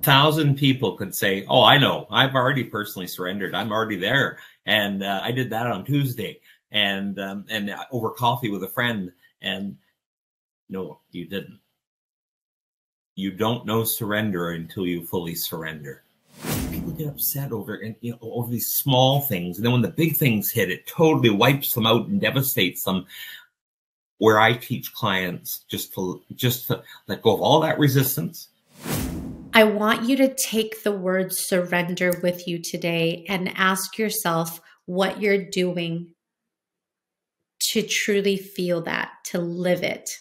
1,000 people could say, oh, I know, I've already personally surrendered. I'm already there. And I did that on Tuesday and over coffee with a friend. And no, you didn't. You don't know surrender until you fully surrender. People get upset over over these small things. And then when the big things hit, it totally wipes them out and devastates them. Where I teach clients just to let go of all that resistance. I want you to take the word surrender with you today and ask yourself what you're doing to truly feel that, to live it.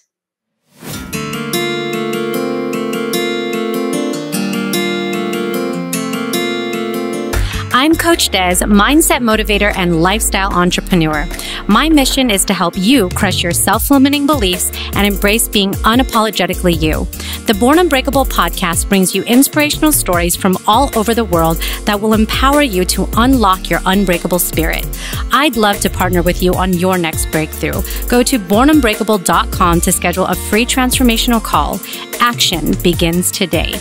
I'm Coach Des, mindset motivator and lifestyle entrepreneur. My mission is to help you crush your self-limiting beliefs and embrace being unapologetically you. The Born Unbreakable podcast brings you inspirational stories from all over the world that will empower you to unlock your unbreakable spirit. I'd love to partner with you on your next breakthrough. Go to bornunbreakable.com to schedule a free transformational call. Action begins today.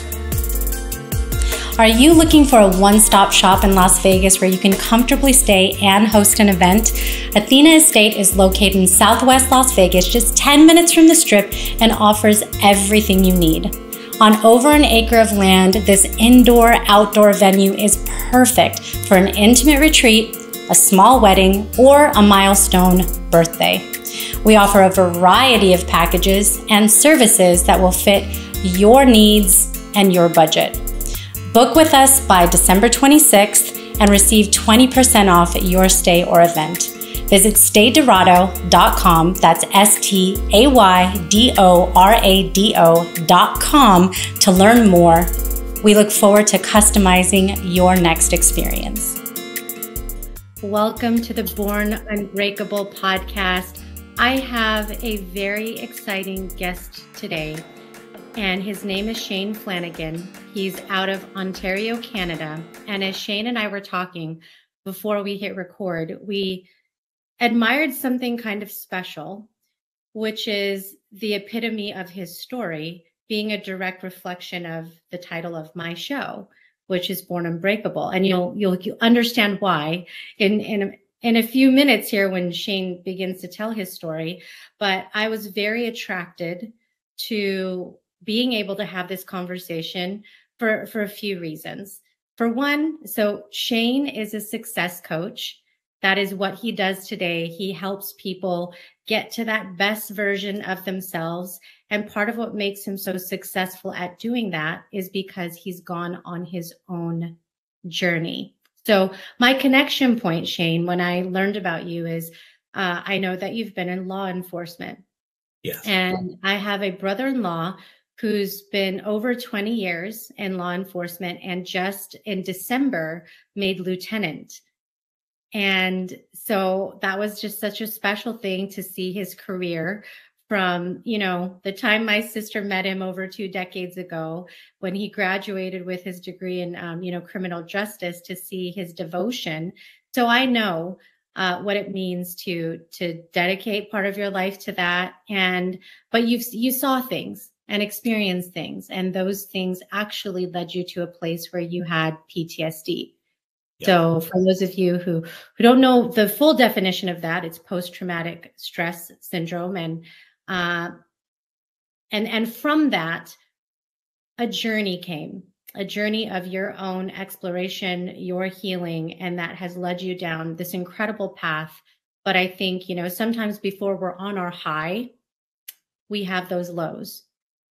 Are you looking for a one-stop shop in Las Vegas where you can comfortably stay and host an event? Athena Estate is located in Southwest Las Vegas, just 10 minutes from the Strip, and offers everything you need. On over an acre of land, this indoor-outdoor venue is perfect for an intimate retreat, a small wedding, or a milestone birthday. We offer a variety of packages and services that will fit your needs and your budget. Book with us by December 26th and receive 20% off your stay or event. Visit staydorado.com, that's STAYDORADO.com to learn more. We look forward to customizing your next experience. Welcome to the Born Unbreakable podcast. I have a very exciting guest today, and his name is Shane Flannigan. He's out of Ontario, Canada. And as Shane and I were talking before we hit record, we admired something kind of special, which is the epitome of his story being a direct reflection of the title of my show, which is Born Unbreakable. And you'll understand why in a few minutes here when Shane begins to tell his story. But I was very attracted to being able to have this conversation for a few reasons. For one, so Shane is a success coach. That is what he does today. He helps people get to that best version of themselves. And part of what makes him so successful at doing that is because he's gone on his own journey. So my connection point, Shane, when I learned about you is I know that you've been in law enforcement. Yes. And I have a brother-in-law who's been over 20 years in law enforcement and just in December made lieutenant. And so that was just such a special thing to see his career from, the time my sister met him over 2 decades ago when he graduated with his degree in, criminal justice, to see his devotion. So I know what it means to dedicate part of your life to that. But you saw things and experienced things, and those things actually led you to a place where you had PTSD. Yeah. So for those of you who don't know the full definition of that, it's post-traumatic stress syndrome. And from that, a journey came, a journey of your own exploration, your healing, and that has led you down this incredible path. But I think, sometimes before we're on our high, we have those lows.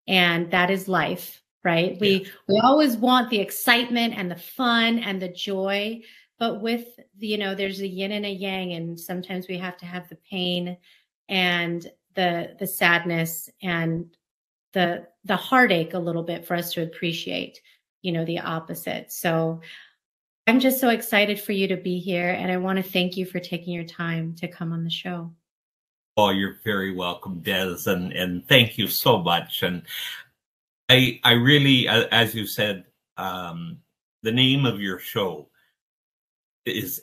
And that is life, right? We always want the excitement and the fun and the joy, but with, there's a yin and a yang, and sometimes we have to have the pain and the sadness and the heartache a little bit for us to appreciate, the opposite. So I'm just so excited for you to be here. And I want to thank you for taking your time to come on the show. Oh, you're very welcome, Des, and thank you so much. And I really, as you said, the name of your show is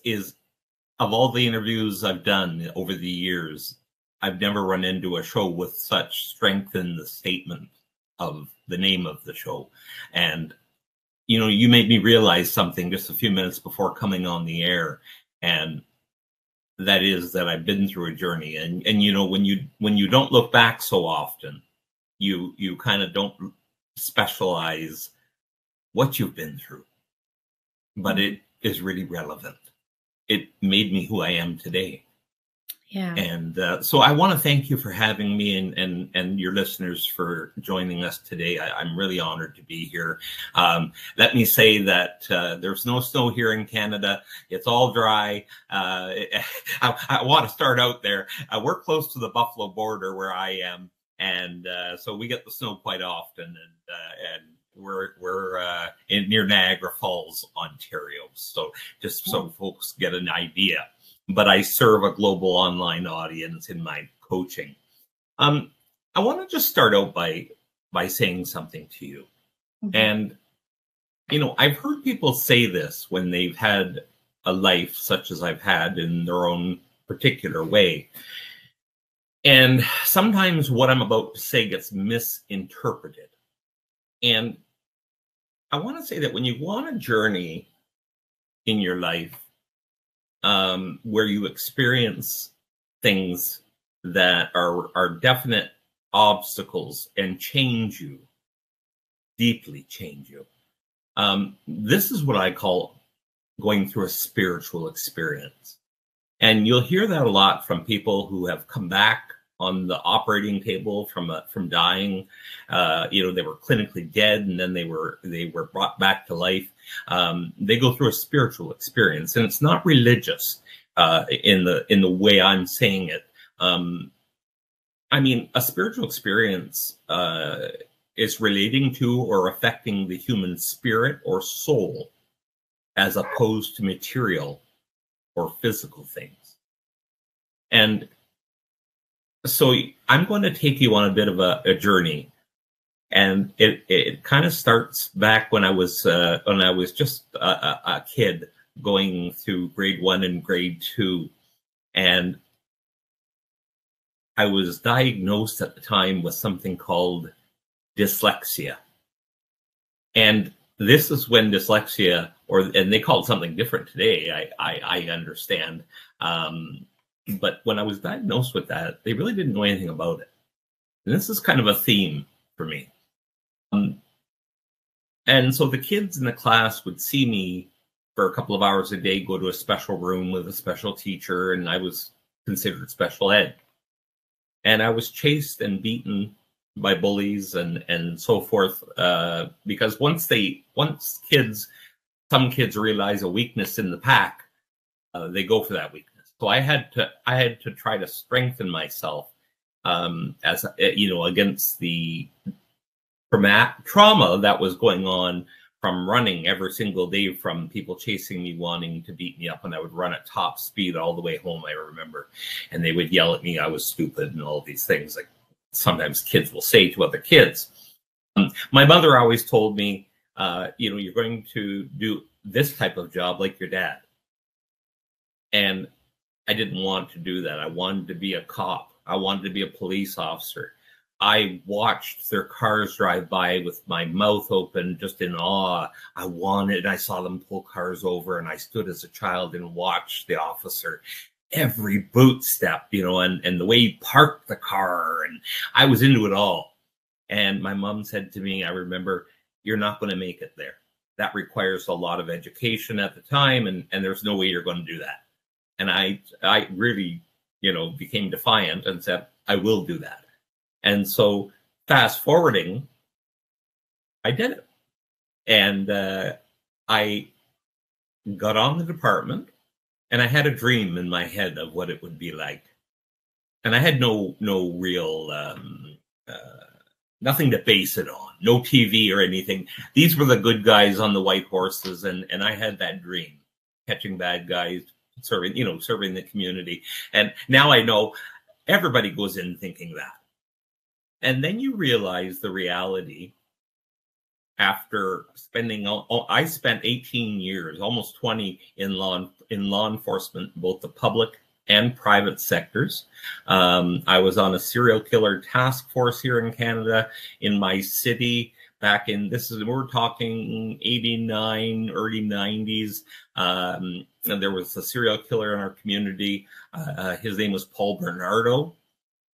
of all the interviews I've done over the years, I've never run into a show with such strength in the statement of the name of the show. And you know, you made me realize something just a few minutes before coming on the air, and that is that I've been through a journey, and you know, when you don't look back so often, you kind of don't specialize what you've been through, but it is really relevant. It made me who I am today. Yeah. And so I want to thank you for having me, and your listeners for joining us today. I'm really honored to be here. Let me say that there's no snow here in Canada. It's all dry. I want to start out there. We're close to the Buffalo border where I am, and so we get the snow quite often. And we're near Niagara Falls, Ontario. So just so folks get an idea. But I serve a global online audience in my coaching. I want to just start out by saying something to you. Mm-hmm. And, you know, I've heard people say this when they've had a life such as I've had in their own particular way. And sometimes what I'm about to say gets misinterpreted. And I want to say that when you go on a journey in your life, where you experience things that are definite obstacles and change you, deeply change you. This is what I call going through a spiritual experience. And you'll hear that a lot from people who have come back on the operating table from dying. You know, they were clinically dead, and then they were brought back to life. They go through a spiritual experience, and it's not religious in the way I'm saying it. I mean, a spiritual experience is relating to or affecting the human spirit or soul, as opposed to material or physical things. And so I'm going to take you on a bit of a journey, and it kind of starts back when I was just a kid going through grade 1 and grade 2, and I was diagnosed at the time with something called dyslexia. And this is when dyslexia, and they call it something different today, I understand. But when I was diagnosed with that, they really didn't know anything about it. And this is kind of a theme for me. And so the kids in the class would see me for a couple of hours a day, go to a special room with a special teacher, and I was considered special ed. And I was chased and beaten by bullies and so forth, because some kids realize a weakness in the pack, they go for that weakness. So I had to try to strengthen myself, as you know, against the trauma that was going on from running every single day, from people chasing me, wanting to beat me up, and I would run at top speed all the way home, I remember. And they would yell at me I was stupid and all these things like sometimes kids will say to other kids. My mother always told me, you know, you're going to do this type of job like your dad. And I didn't want to do that. I wanted to be a cop. I wanted to be a police officer. I watched their cars drive by with my mouth open, just in awe. I saw them pull cars over, and I stood as a child and watched the officer, every boot step, you know, and the way he parked the car, and I was into it all. And my mom said to me, I remember, you're not going to make it there. That requires a lot of education at the time, and there's no way you're going to do that. And I really, you know, became defiant and said, I will do that. And so fast forwarding, I did it. And I got on the department, and I had a dream in my head of what it would be like. And I had no real, nothing to base it on, no TV or anything. These were the good guys on the white horses. And I had that dream, catching bad guys, serving the community. And now I know everybody goes in thinking that. And then you realize the reality after I spent 18 years, almost 20 in law enforcement, both the public and private sectors. I was on a serial killer task force here in Canada, in my city, back in, we're talking 89, early 90s. And there was a serial killer in our community. His name was Paul Bernardo,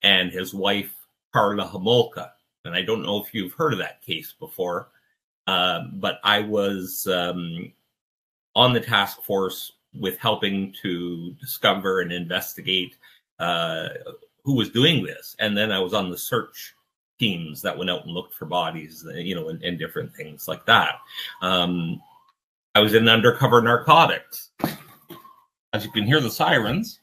and his wife, Carla Homolka. And I don't know if you've heard of that case before, but I was on the task force with helping to discover and investigate who was doing this. And then I was on the search teams that went out and looked for bodies, and different things like that. I was in undercover narcotics. As you can hear the sirens.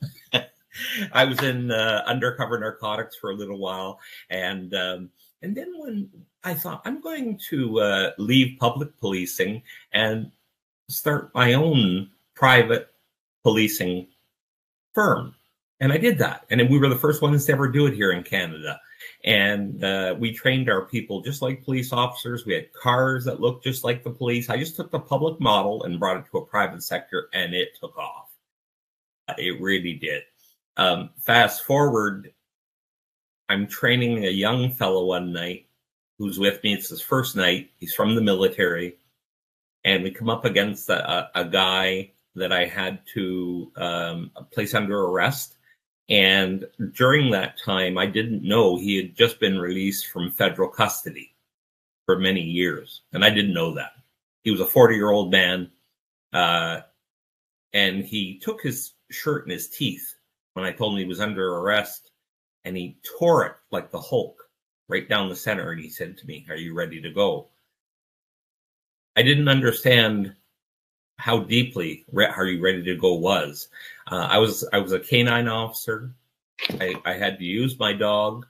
I was in undercover narcotics for a little while. And then when I thought, I'm going to leave public policing and start my own private policing firm. And I did that. And we were the first ones to ever do it here in Canada. And we trained our people just like police officers. We had cars that looked just like the police. I just took the public model and brought it to a private sector, and it took off. It really did. Fast forward, I'm training a young fellow one night who's with me. It's his first night. He's from the military. And we come up against a guy that I had to place under arrest. And during that time, I didn't know he had just been released from federal custody for many years. And I didn't know that. He was a 40-year-old man. And he took his shirt in his teeth when I told him he was under arrest. And he tore it like the Hulk right down the center. And he said to me, "Are you ready to go?" I didn't understand how deeply "Are you ready to go" was. I was a canine officer. I had to use my dog.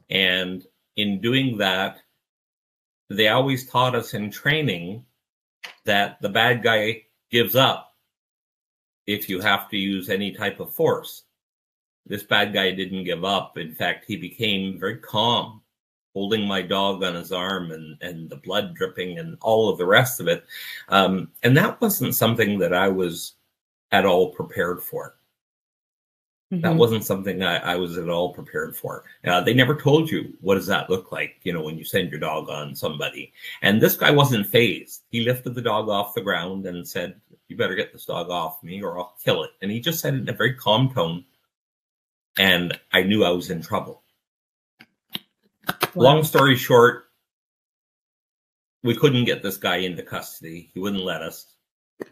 And in doing that, they always taught us in training that the bad guy gives up if you have to use any type of force. This bad guy didn't give up. In fact, he became very calm, holding my dog on his arm and the blood dripping and all of the rest of it. And that wasn't something that I was at all prepared for. Mm-hmm. That wasn't something I was at all prepared for. They never told you, what does that look like, when you send your dog on somebody. And this guy wasn't fazed. He lifted the dog off the ground and said, "You better get this dog off me or I'll kill it." And he just said it in a very calm tone. And I knew I was in trouble. Wow. Long story short, we couldn't get this guy into custody. He wouldn't let us.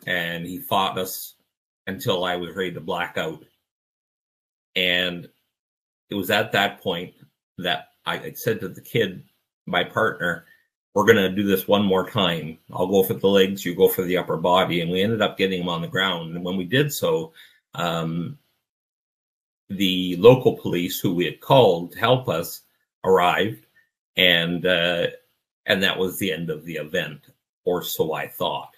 And he fought us until I was ready to black out. And it was at that point that I said to the kid, my partner, "We're going to do this one more time. I'll go for the legs, you go for the upper body." And we ended up getting him on the ground. And when we did so, the local police who we had called to help us arrived. And that was the end of the event, or so I thought.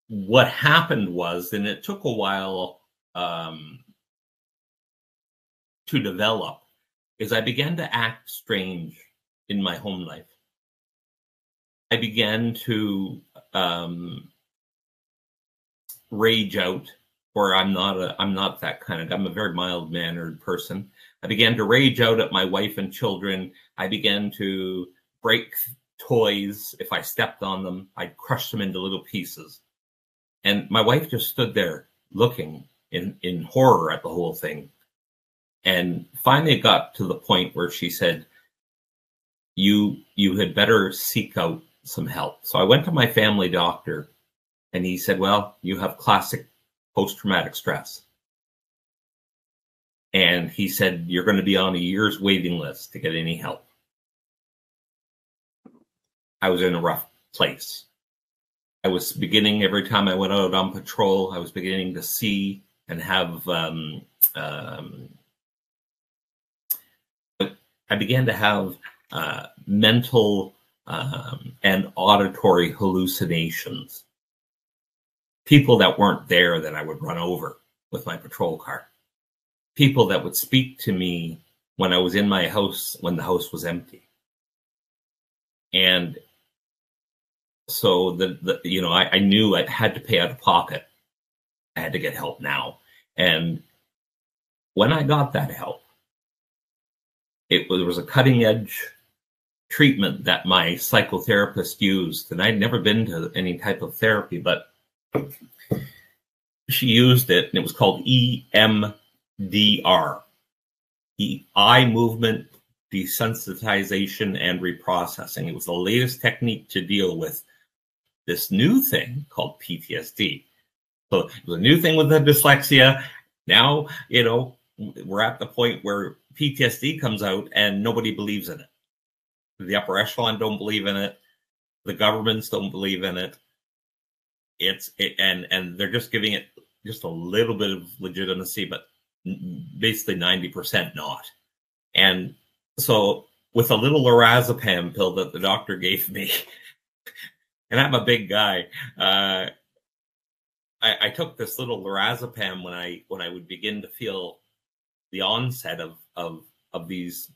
What happened was, and it took a while to develop, is I began to act strange in my home life. I began to rage out, or I'm not that kind of, I'm a very mild-mannered person. I began to rage out at my wife and children. I began to break toys. If I stepped on them, I'd crush them into little pieces. And my wife just stood there looking in horror at the whole thing. And finally it got to the point where she said, you had better seek out some help. So I went to my family doctor, and he said, "Well, you have classic post-traumatic stress." And he said, "You're going to be on a year's waiting list to get any help." I was in a rough place. I was beginning, every time I went out on patrol, I was beginning to see and have, I began to have mental and auditory hallucinations. People that weren't there that I would run over with my patrol car. People that would speak to me when I was in my house, when the house was empty. And so I knew I had to pay out of pocket. I had to get help now. And when I got that help, there was a cutting edge treatment that my psychotherapist used, and I'd never been to any type of therapy, but she used it, and it was called EMDR, eye movement desensitization and reprocessing. It was the latest technique to deal with this new thing called PTSD. So it was a new thing with the dyslexia. Now, we're at the point where PTSD comes out and nobody believes in it. The upper echelon don't believe in it. The governments don't believe in it. And they're just giving it just a little bit of legitimacy, but basically 90% not. And so with a little lorazepam pill that the doctor gave me, and I'm a big guy, I took this little lorazepam when I would begin to feel the onset of these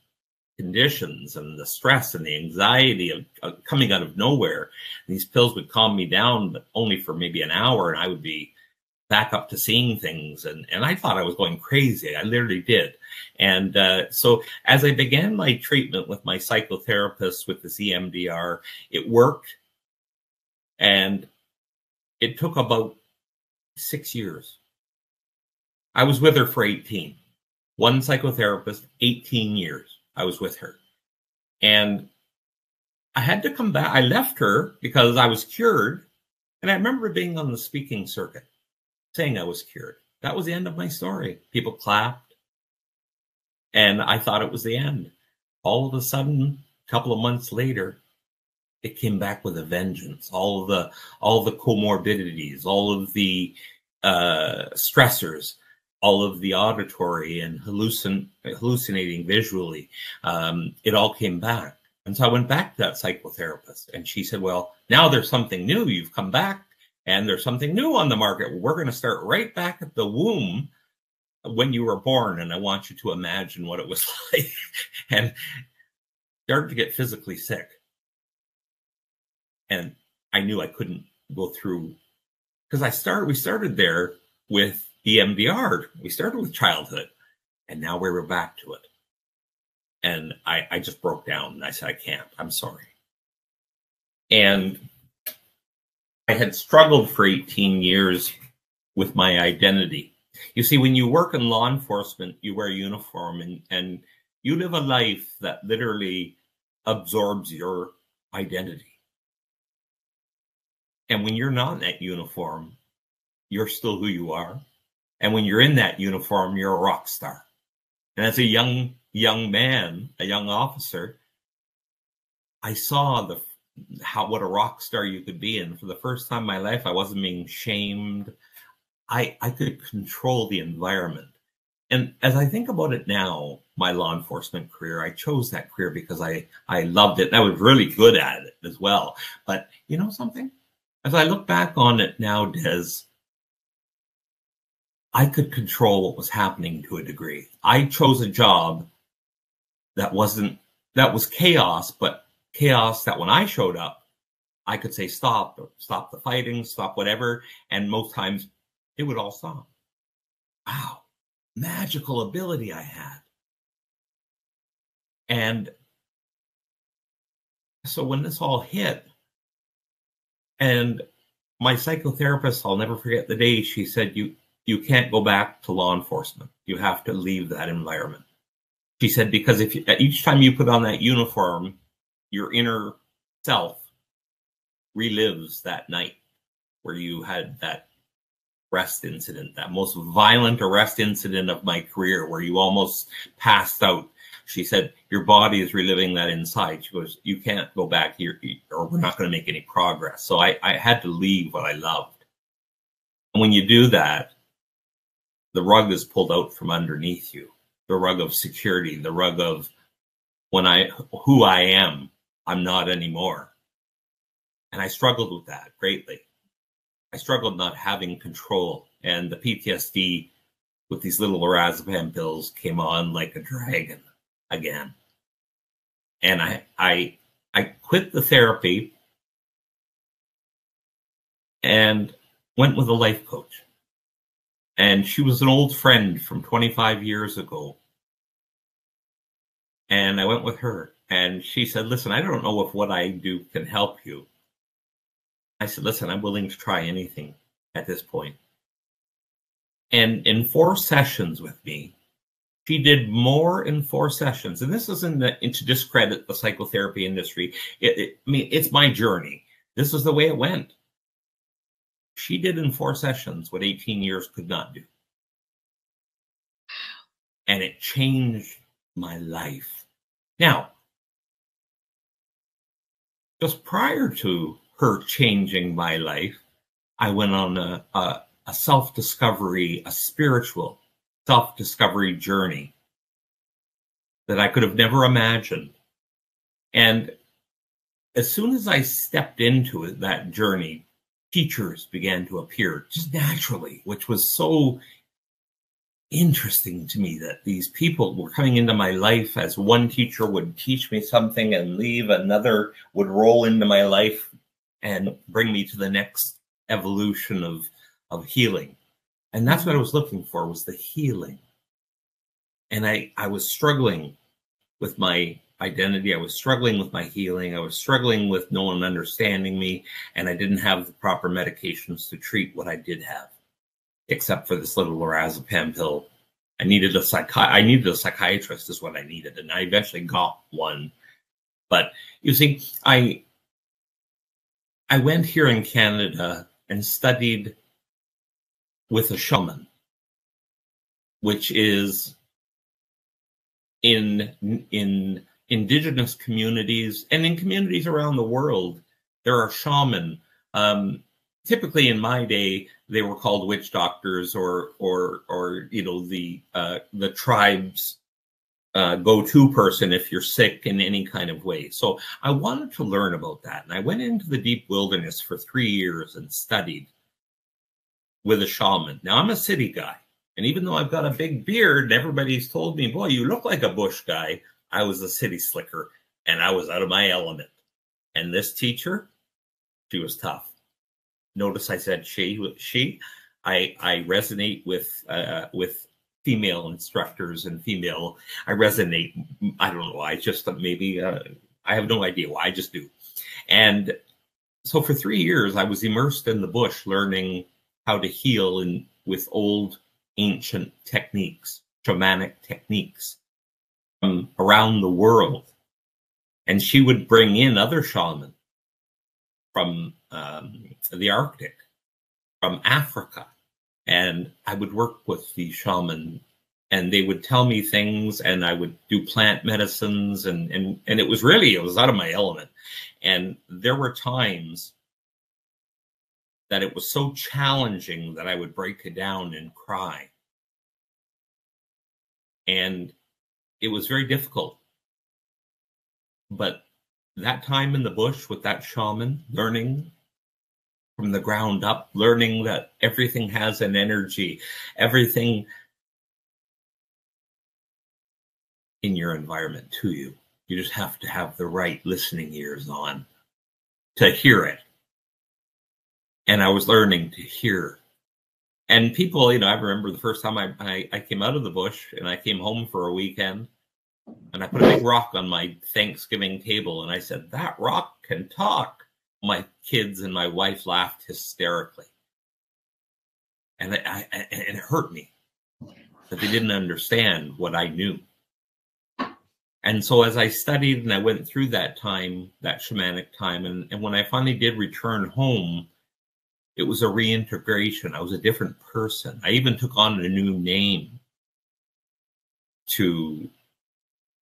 conditions and the stress and the anxiety of coming out of nowhere. These pills would calm me down, but only for maybe an hour, and I would be back up to seeing things. And I thought I was going crazy. I literally did. And so as I began my treatment with my psychotherapist with this EMDR, it worked. And it took about 6 years. I was with her for 18. One psychotherapist, 18 years I was with her. And I had to come back. I left her because I was cured. And I remember being on the speaking circuit saying I was cured. That was the end of my story. People clapped. And I thought it was the end. All of a sudden, a couple of months later, it came back with a vengeance. All the comorbidities, all of the stressors, all of the auditory and hallucinating visually, it all came back. And so I went back to that psychotherapist, and she said, well, now there's something new. You've come back, and there's something new on the market. We're going to start right back at the womb when you were born, and I want you to imagine what it was like. And started to get physically sick. And I knew I couldn't go through, because we started there with EMDR. We started with childhood, and now we were back to it. And I just broke down, and I said, I can't. I'm sorry. And I had struggled for 18 years with my identity. You see, when you work in law enforcement, you wear a uniform, and you live a life that literally absorbs your identity. And when you're not in that uniform, you're still who you are. And when you're in that uniform, you're a rock star. And as a young man, a young officer, I saw what a rock star you could be. And for the first time in my life, I wasn't being shamed. I could control the environment. And as I think about it now, my law enforcement career, I chose that career because I loved it. And I was really good at it as well. But you know something? As I look back on it now, Des, I could control what was happening to a degree. I chose a job that was chaos, but chaos that when I showed up, I could say, stop the fighting, stop whatever. And most times it would all stop. Wow, magical ability I had. And so when this all hit, and my psychotherapist, I'll never forget the day, she said, you can't go back to law enforcement. You have to leave that environment. She said, because each time you put on that uniform, your inner self relives that night where you had that arrest incident, that most violent arrest incident of my career, where you almost passed out. She said, your body is reliving that inside. She goes, you can't go back here, or we're not going to make any progress. So I had to leave what I loved. And when you do that, the rug is pulled out from underneath you. The rug of security, the rug of who I am, I'm not anymore. And I struggled with that greatly. I struggled not having control. And the PTSD with these little lorazepam pills came on like a dragon again. And I quit the therapy and went with a life coach. And she was an old friend from 25 years ago. And I went with her. And she said, listen, I don't know if what I do can help you. I said, listen, I'm willing to try anything at this point. And in 4 sessions with me, she did more in 4 sessions. And this isn't to discredit the psychotherapy industry. I mean, it's my journey. This is the way it went. She did in 4 sessions what 18 years could not do. And it changed my life. Now, just prior to her changing my life, I went on a self-discovery, a spiritual self-discovery journey that I could have never imagined. And as soon as I stepped into it, that journey, teachers began to appear just naturally, which was so interesting to me, that these people were coming into my life as one teacher would teach me something and leave, another would roll into my life and bring me to the next evolution of healing. And that's what I was looking for, was the healing. And I was struggling with my identity. I was struggling with my healing. I was struggling with no one understanding me. And I didn't have the proper medications to treat what I did have, except for this little lorazepam pill. I needed a psychiatrist is what I needed. And I eventually got one. But you see, I went here in Canada and studied with a shaman, which is in indigenous communities and in communities around the world, there are shaman. Typically in my day, they were called witch doctors or you know, the tribe's go-to person if you're sick in any kind of way. So I wanted to learn about that. And I went into the deep wilderness for 3 years and studied with a shaman. Now, I'm a city guy. And even though I've got a big beard and everybody's told me, boy, you look like a bush guy, I was a city slicker and I was out of my element. And this teacher, she was tough. Notice I said she. I resonate with female instructors and female. I resonate. I don't know why. Just maybe I have no idea why. I just do. And so for 3 years, I was immersed in the bush, learning how to heal with old ancient techniques, shamanic techniques from around the world. And she would bring in other shamans from the Arctic, from Africa. And I would work with the shaman and they would tell me things and I would do plant medicines and it was out of my element. And there were times that it was so challenging that I would break it down and cry. And it was very difficult. But that time in the bush with that shaman, learning from the ground up, learning that everything has an energy, everything in your environment to you. You just have to have the right listening ears on to hear it. And I was learning to hear. And people, you know, I remember the first time I came out of the bush and I came home for a weekend and I put a big rock on my Thanksgiving table and I said, that rock can talk. My kids and my wife laughed hysterically. And it hurt me that they didn't understand what I knew. And so as I studied and I went through that time, that shamanic time, and when I finally did return home, it was a reintegration. I was a different person. I even took on a new name to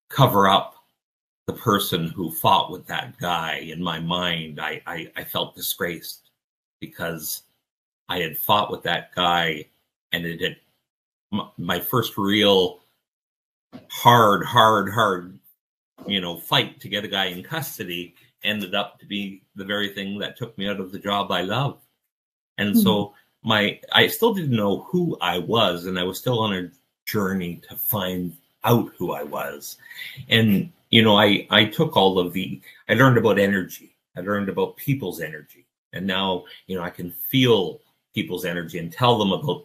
cover up the person who fought with that guy. In my mind, I felt disgraced because I had fought with that guy and it had my first real hard, you know, fight to get a guy in custody ended up to be the very thing that took me out of the job I love. And so I still didn't know who I was, and I was still on a journey to find out who I was. And, you know, I took I learned about energy. I learned about people's energy. And now, you know, I can feel people's energy and tell them about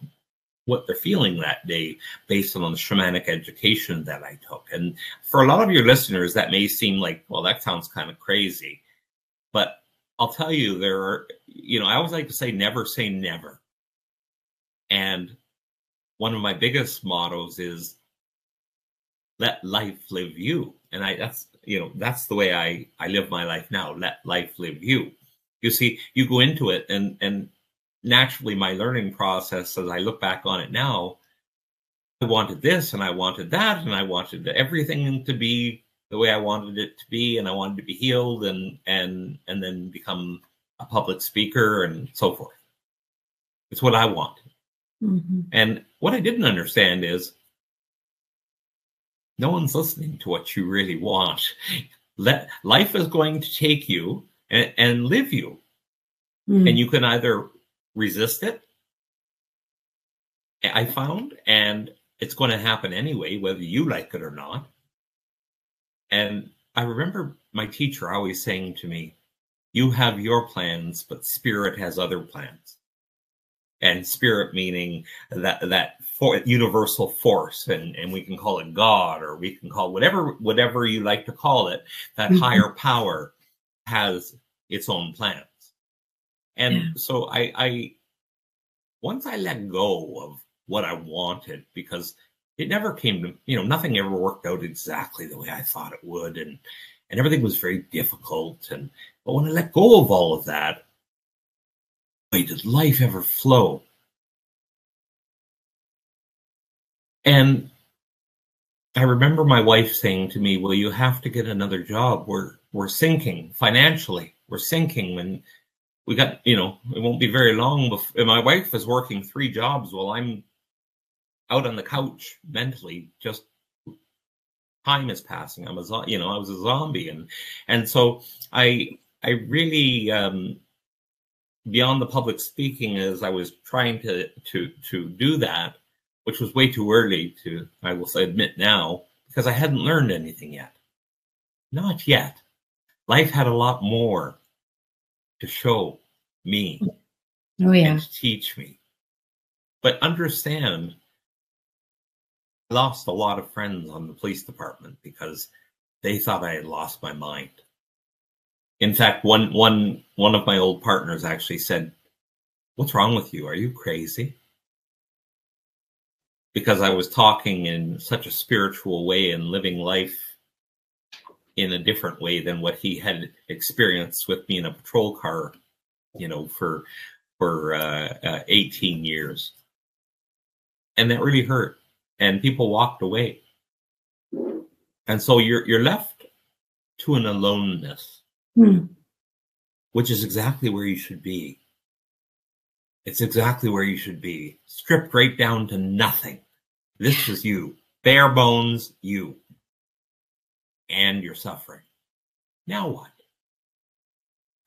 what they're feeling that day based on the shamanic education that I took. And for a lot of your listeners, that may seem like, well, that sounds kind of crazy. But I'll tell you, there are, I always like to say never. And one of my biggest mottos is let life live you. And that's the way I live my life now. Let life live you. You see, you go into it and naturally my learning process, as I look back on it now, I wanted this and I wanted that and I wanted everything to be the way I wanted it to be, and I wanted to be healed and then become a public speaker and so forth. It's what I wanted. Mm-hmm. And what I didn't understand is no one's listening to what you really want. Life is going to take you and live you. Mm-hmm. And you can either resist it, I found, and it's going to happen anyway, whether you like it or not. And I remember my teacher always saying to me, you have your plans, but spirit has other plans. And spirit meaning that universal force, and we can call it God, or we can call whatever you like to call it, that mm-hmm. higher power has its own plans. And so I once I let go of what I wanted, because it never came to, nothing ever worked out exactly the way I thought it would. And everything was very difficult. But when I let go of all of that, boy, did life ever flow. And I remember my wife saying to me, well, you have to get another job. We're sinking financially. We're sinking. And we got, it won't be very long before my wife is working 3 jobs while I'm out on the couch mentally. Just time is passing. I was a zombie, and so I really beyond the public speaking, as I was trying to do that, which was way too early to, I will admit now, because I hadn't learned anything yet. Not yet. Life had a lot more to show me and to teach me. But understand, I lost a lot of friends on the police department because they thought I had lost my mind. In fact, one of my old partners actually said, "What's wrong with you? Are you crazy?" Because I was talking in such a spiritual way and living life in a different way than what he had experienced with me in a patrol car, for 18 years. And that really hurt. And people walked away. And so you're left to an aloneness, which is exactly where you should be. It's exactly where you should be. Stripped right down to nothing. This is you. Bare bones, you. And you're suffering. Now what?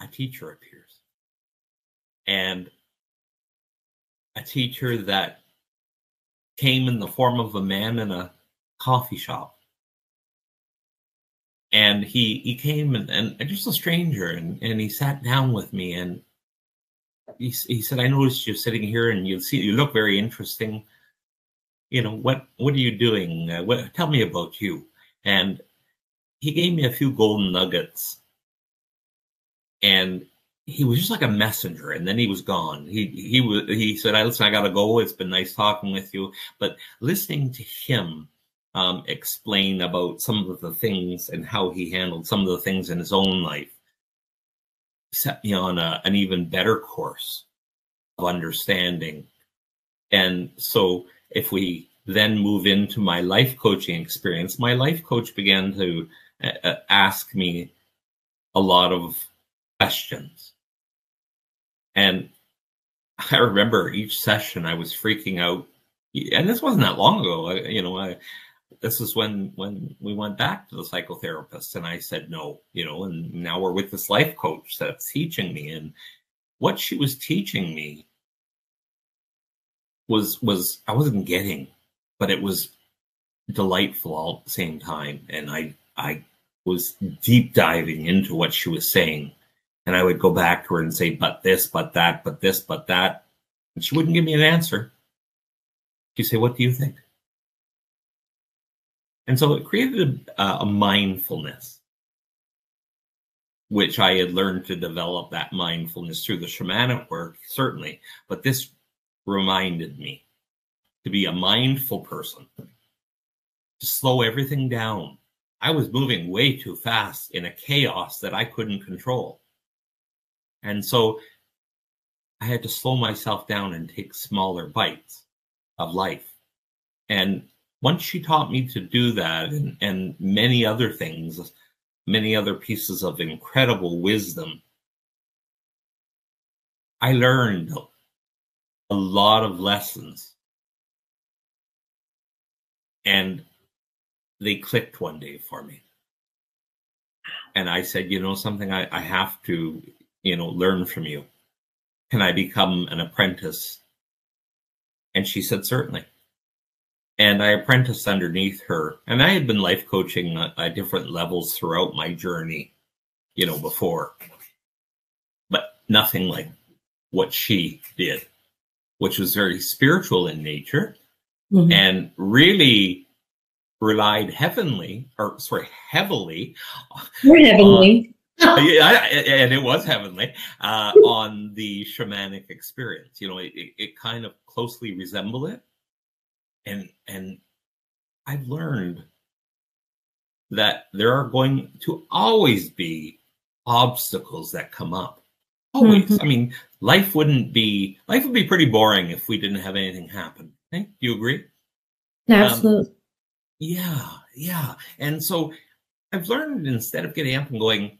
A teacher appears. And a teacher that came in the form of a man in a coffee shop. And he came and just a stranger, and he sat down with me, and he said, "I noticed you sitting here, and you look very interesting. What are you doing? Tell me about you." And he gave me a few golden nuggets, and he was just like a messenger, and then he was gone. He said, "Listen, I gotta go. It's been nice talking with you." But listening to him explain about some of the things and how he handled some of the things in his own life set me on an even better course of understanding. And so if we then move into my life coaching experience, my life coach began to ask me a lot of questions. And I remember each session I was freaking out. And this wasn't that long ago. This is when we went back to the psychotherapist, and I said no, and now we're with this life coach that's teaching me. And what she was teaching me was I wasn't getting, but it was delightful all at the same time. And I was deep diving into what she was saying. And I would go back to her and say, but this, but that, but this, but that. And she wouldn't give me an answer. You say, what do you think? And so it created a mindfulness, which I had learned to develop that mindfulness through the shamanic work, certainly. But this reminded me to be a mindful person, to slow everything down. I was moving way too fast in a chaos that I couldn't control. And so I had to slow myself down and take smaller bites of life. And once she taught me to do that, and many other things, many other pieces of incredible wisdom, I learned a lot of lessons. And they clicked one day for me. And I said, you know something, I have to, learn from you. Can I become an apprentice? And she said, certainly. And I apprenticed underneath her. And I had been life coaching at different levels throughout my journey, before. But nothing like what she did, which was very spiritual in nature, and really relied heavily. We're heavenly. And it was heavenly, on the shamanic experience. It kind of closely resembled it. And I've learned that there are going to always be obstacles that come up. Always. I mean, life would be pretty boring if we didn't have anything happen. Okay? Do you agree? Absolutely. Yeah. And so I've learned, instead of getting up and going,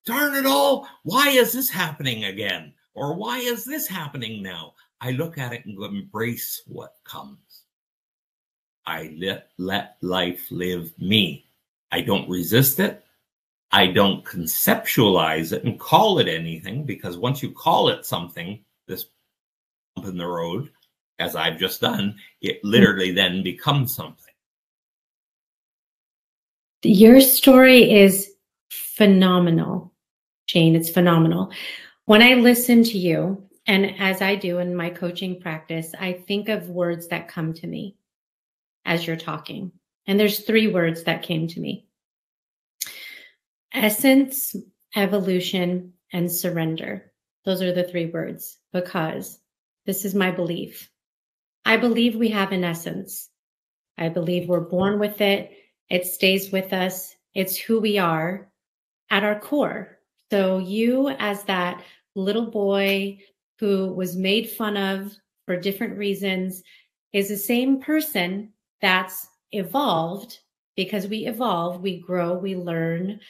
darn it all, why is this happening again? Or why is this happening now? I look at it and go, embrace what comes. I let life live me. I don't resist it. I don't conceptualize it and call it anything, because once you call it something, this bump in the road, as I've just done, it literally then becomes something. Your story is phenomenal, Jane. It's phenomenal. When I listen to you, and as I do in my coaching practice, I think of words that come to me as you're talking. And there's 3 words that came to me: essence, evolution, and surrender. Those are the 3 words, because this is my belief. I believe we have an essence. I believe we're born with it. It stays with us. It's who we are at our core. So you, as that little boy who was made fun of for different reasons, is the same person that's evolved, because we evolve, we grow, we learn,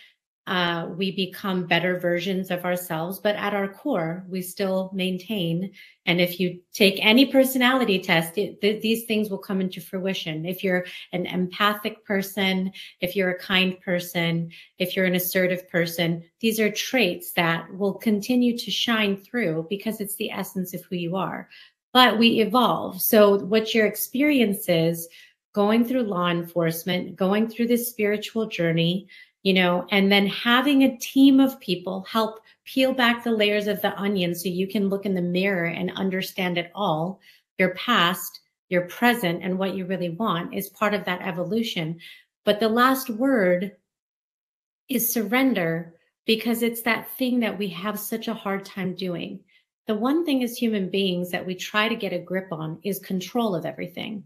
we become better versions of ourselves. But at our core, we still maintain. And if you take any personality test, these things will come into fruition. If you're an empathic person, if you're a kind person, if you're an assertive person, these are traits that will continue to shine through, because it's the essence of who you are. But we evolve. So what your experience is, going through law enforcement, going through this spiritual journey, and then having a team of people help peel back the layers of the onion so you can look in the mirror and understand it all, your past, your present, and what you really want, is part of that evolution. But the last word is surrender, because it's that thing that we have such a hard time doing. The one thing as human beings that we try to get a grip on is control of everything.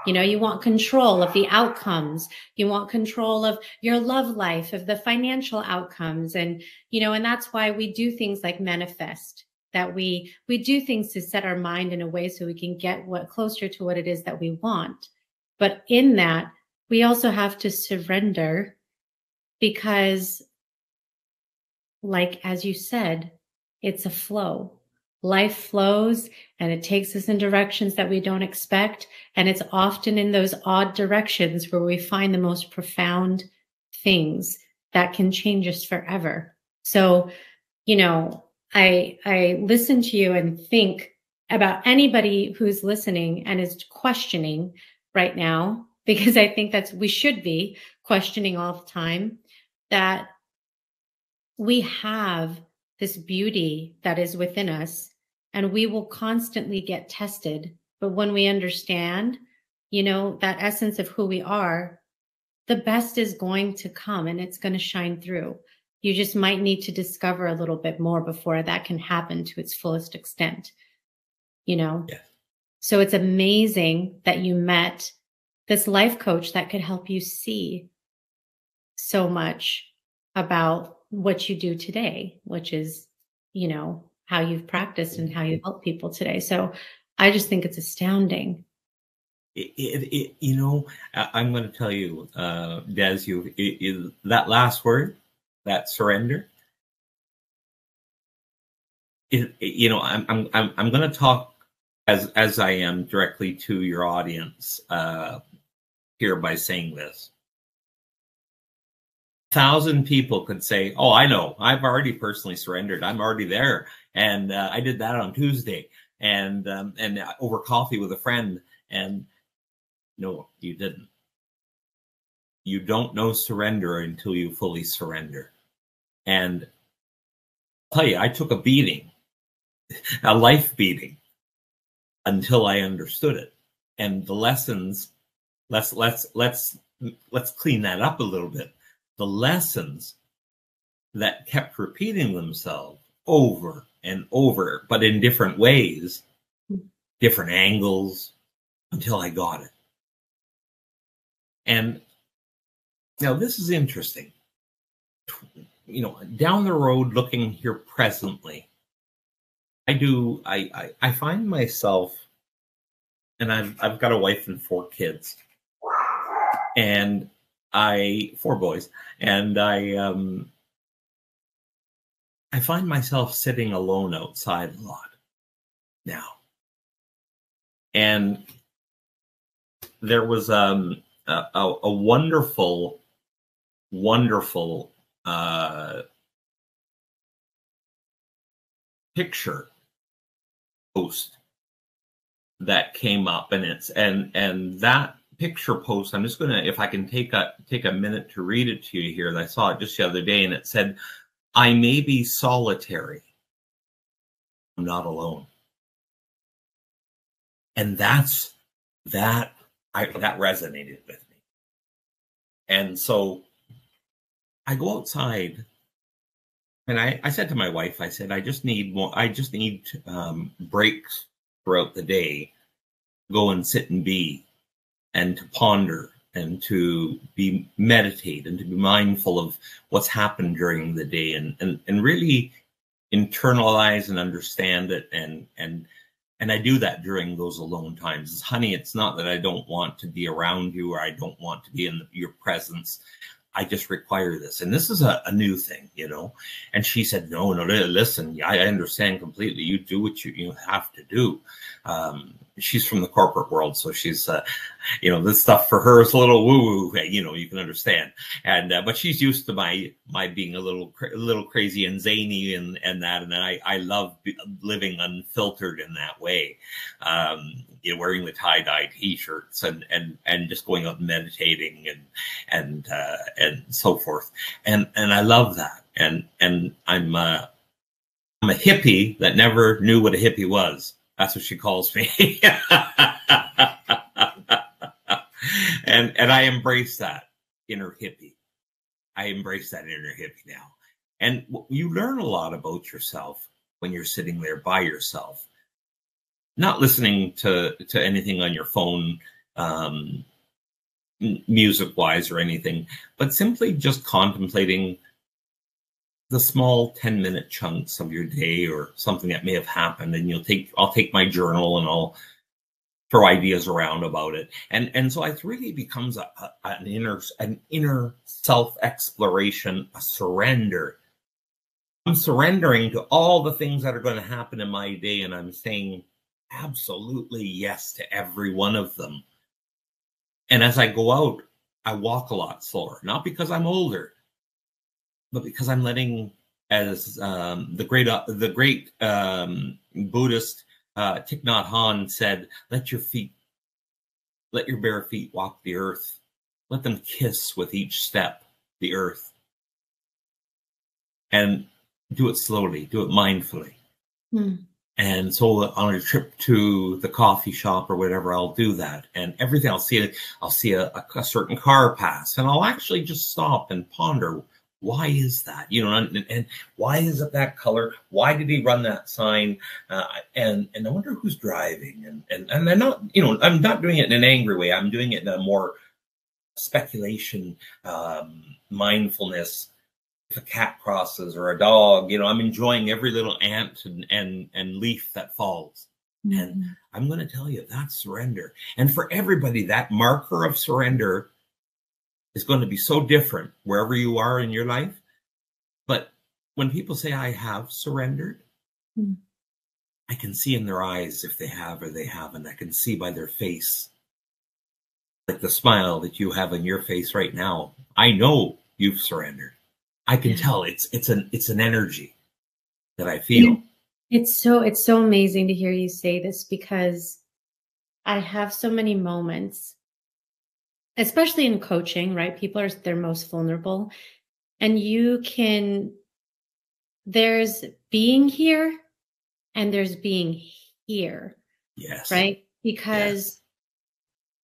You want control of the outcomes. You want control of your love life, of the financial outcomes. And, and that's why we do things like manifest, that we do things to set our mind in a way so we can get closer to what it is that we want. But in that, we also have to surrender, because, like, as you said, it's a flow. Life flows, and it takes us in directions that we don't expect. And it's often in those odd directions where we find the most profound things that can change us forever. So, I listen to you and think about anybody who's listening and is questioning right now, because I think we should be questioning all the time, that we have this beauty that is within us, and we will constantly get tested But when we understand, that essence of who we are, the best is going to come and it's going to shine through. You just might need to discover a little bit more before that can happen to its fullest extent, Yeah. So it's amazing that you met this life coach that could help you see so much about what you do today, which is, how you've practiced and how you help people today. So I just think it's astounding. I'm going to tell you, Des, that last word, that surrender. I'm going to talk as I am directly to your audience here by saying this. 1,000 people could say, "Oh, I know. I've already personally surrendered. I'm already there, and I did that on Tuesday, and over coffee with a friend." And no, you didn't. You don't know surrender until you fully surrender. And I'll tell you, I took a beating, a life beating, until I understood it. And the lessons, let's clean that up a little bit. The lessons that kept repeating themselves over and over, but in different ways, different angles, until I got it. And now this is interesting. Down the road, looking here presently, I find myself, and I've got a wife and 4 kids, and 4 boys, and I find myself sitting alone outside a lot now. And there was a wonderful picture post that came up, and that picture post, I'm just gonna, if I can take a minute to read it to you here. I saw it just the other day, and it said, "I may be solitary, I'm not alone." And that resonated with me. And so I go outside, and I said to my wife, I said, I just need breaks throughout the day, go and sit and be, and to ponder, and to be meditate, and to be mindful of what's happened during the day, and really internalize and understand it, and I do that during those alone times. It's, honey, it's not that I don't want to be around you, or I don't want to be in your presence. I just require this. And this is a new thing, And she said, no, listen, I understand completely. You do what you have to do. She's from the corporate world, so she's, this stuff for her is a little woo-woo, you can understand. And but she's used to my being a little crazy and zany and that, and I love living unfiltered in that way. Wearing the tie-dye T-shirts and just going out and meditating and so forth, and I love that. And I'm a hippie that never knew what a hippie was. That's what she calls me. and I embrace that inner hippie. I embrace that inner hippie now. And you learn a lot about yourself when you're sitting there by yourself, not listening to anything on your phone, music-wise or anything, but simply just contemplating the small 10-minute chunks of your day or something that may have happened. And I'll take my journal and I'll throw ideas around about it. And so it really becomes an inner self-exploration, a surrender. I'm surrendering to all the things that are going to happen in my day, and I'm saying absolutely yes to every one of them. And as I go out, I walk a lot slower, not because I'm older, but because I'm letting, as the great Buddhist Thich Nhat Hanh said, let your bare feet walk the earth. Let them kiss with each step the earth. And do it slowly, do it mindfully. And And so on a trip to the coffee shop or whatever, I'll do that. And everything, I'll see a certain car pass, and I'll actually just stop and ponder, why is that? You know, and why is it that color? Why did he run that sign? And I wonder who's driving. And I'm not, you know, I'm not doing it in an angry way. I'm doing it in a more speculation, mindfulness. If a cat crosses or a dog, you know, I'm enjoying every little ant and leaf that falls. Mm-hmm. And I'm going to tell you, that's surrender. And for everybody, that marker of surrender is going to be so different wherever you are in your life. But when people say, I have surrendered, mm-hmm. I can see in their eyes if they have or they haven't. I can see by their face, like the smile that you have on your face right now. I know you've surrendered. I can tell it's an energy that I feel. It's so amazing to hear you say this, because I have so many moments, especially in coaching, right? People are their most vulnerable, and there's being here and there's being here. Yes. Right? Because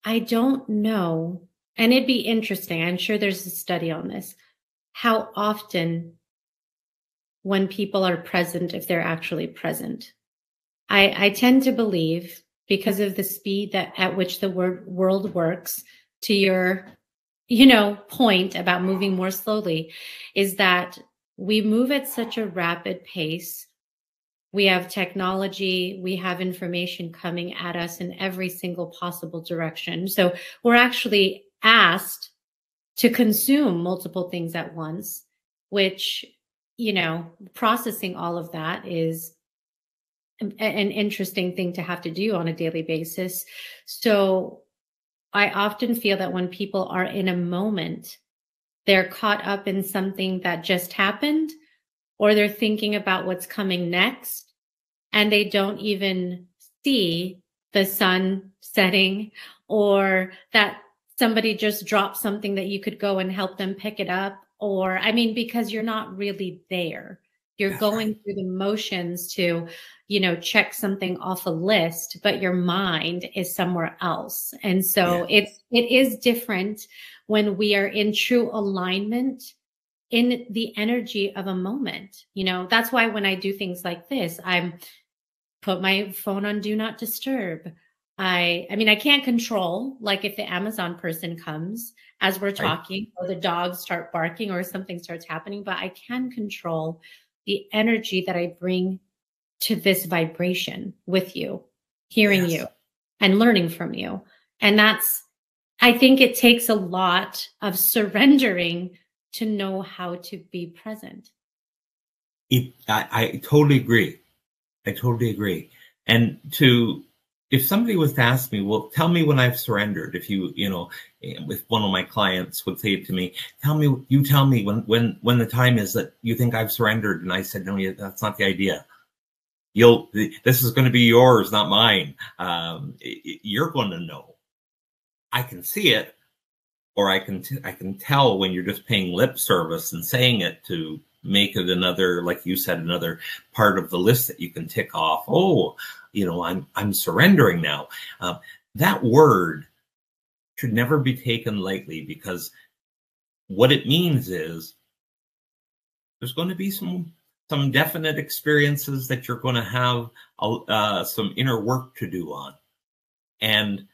I don't know, and it'd be interesting. I'm sure there's a study on this. How often when people are present, if they're actually present. I tend to believe, because of the speed at which the world works, to your, point about moving more slowly, is that we move at such a rapid pace. We have technology, we have information coming at us in every single possible direction. So we're actually asked to consume multiple things at once, which, processing all of that is an interesting thing to have to do on a daily basis. So I often feel that when people are in a moment, they're caught up in something that just happened, or they're thinking about what's coming next, and they don't even see the sun setting, or that somebody just dropped something that you could go and help them pick it up. Or, because you're not really there. You're going through the motions to, check something off a list, but your mind is somewhere else. And so it is different when we are in true alignment in the energy of a moment. That's why when I do things like this, I put my phone on do not disturb. I can't control, like, if the Amazon person comes as we're talking, or the dogs start barking or something starts happening, but I can control the energy that I bring to this vibration with you, hearing you and learning from you. And I think it takes a lot of surrendering to know how to be present. I totally agree. And if somebody was to ask me, well, tell me when I've surrendered, if if one of my clients would say to me, tell me when the time is that you think I've surrendered. And I said, no, that's not the idea. This is going to be yours, not mine. You're going to know. I can see it, or I can tell when you're just paying lip service and saying it to make it another, like you said, another part of the list that you can tick off. Oh, I'm surrendering now. That word should never be taken lightly, because what it means is there's going to be some definite experiences that you're going to have some inner work to do on. And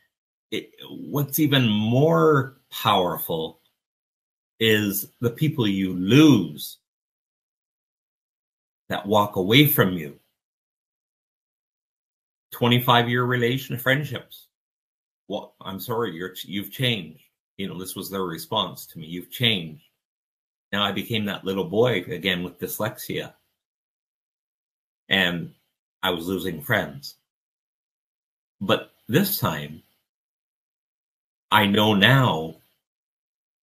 what's even more powerful is the people you lose that walk away from you. 25-year friendships. Well, I'm sorry, you've changed. This was their response to me. You've changed. Now I became that little boy again with dyslexia. And I was losing friends. But this time, I know now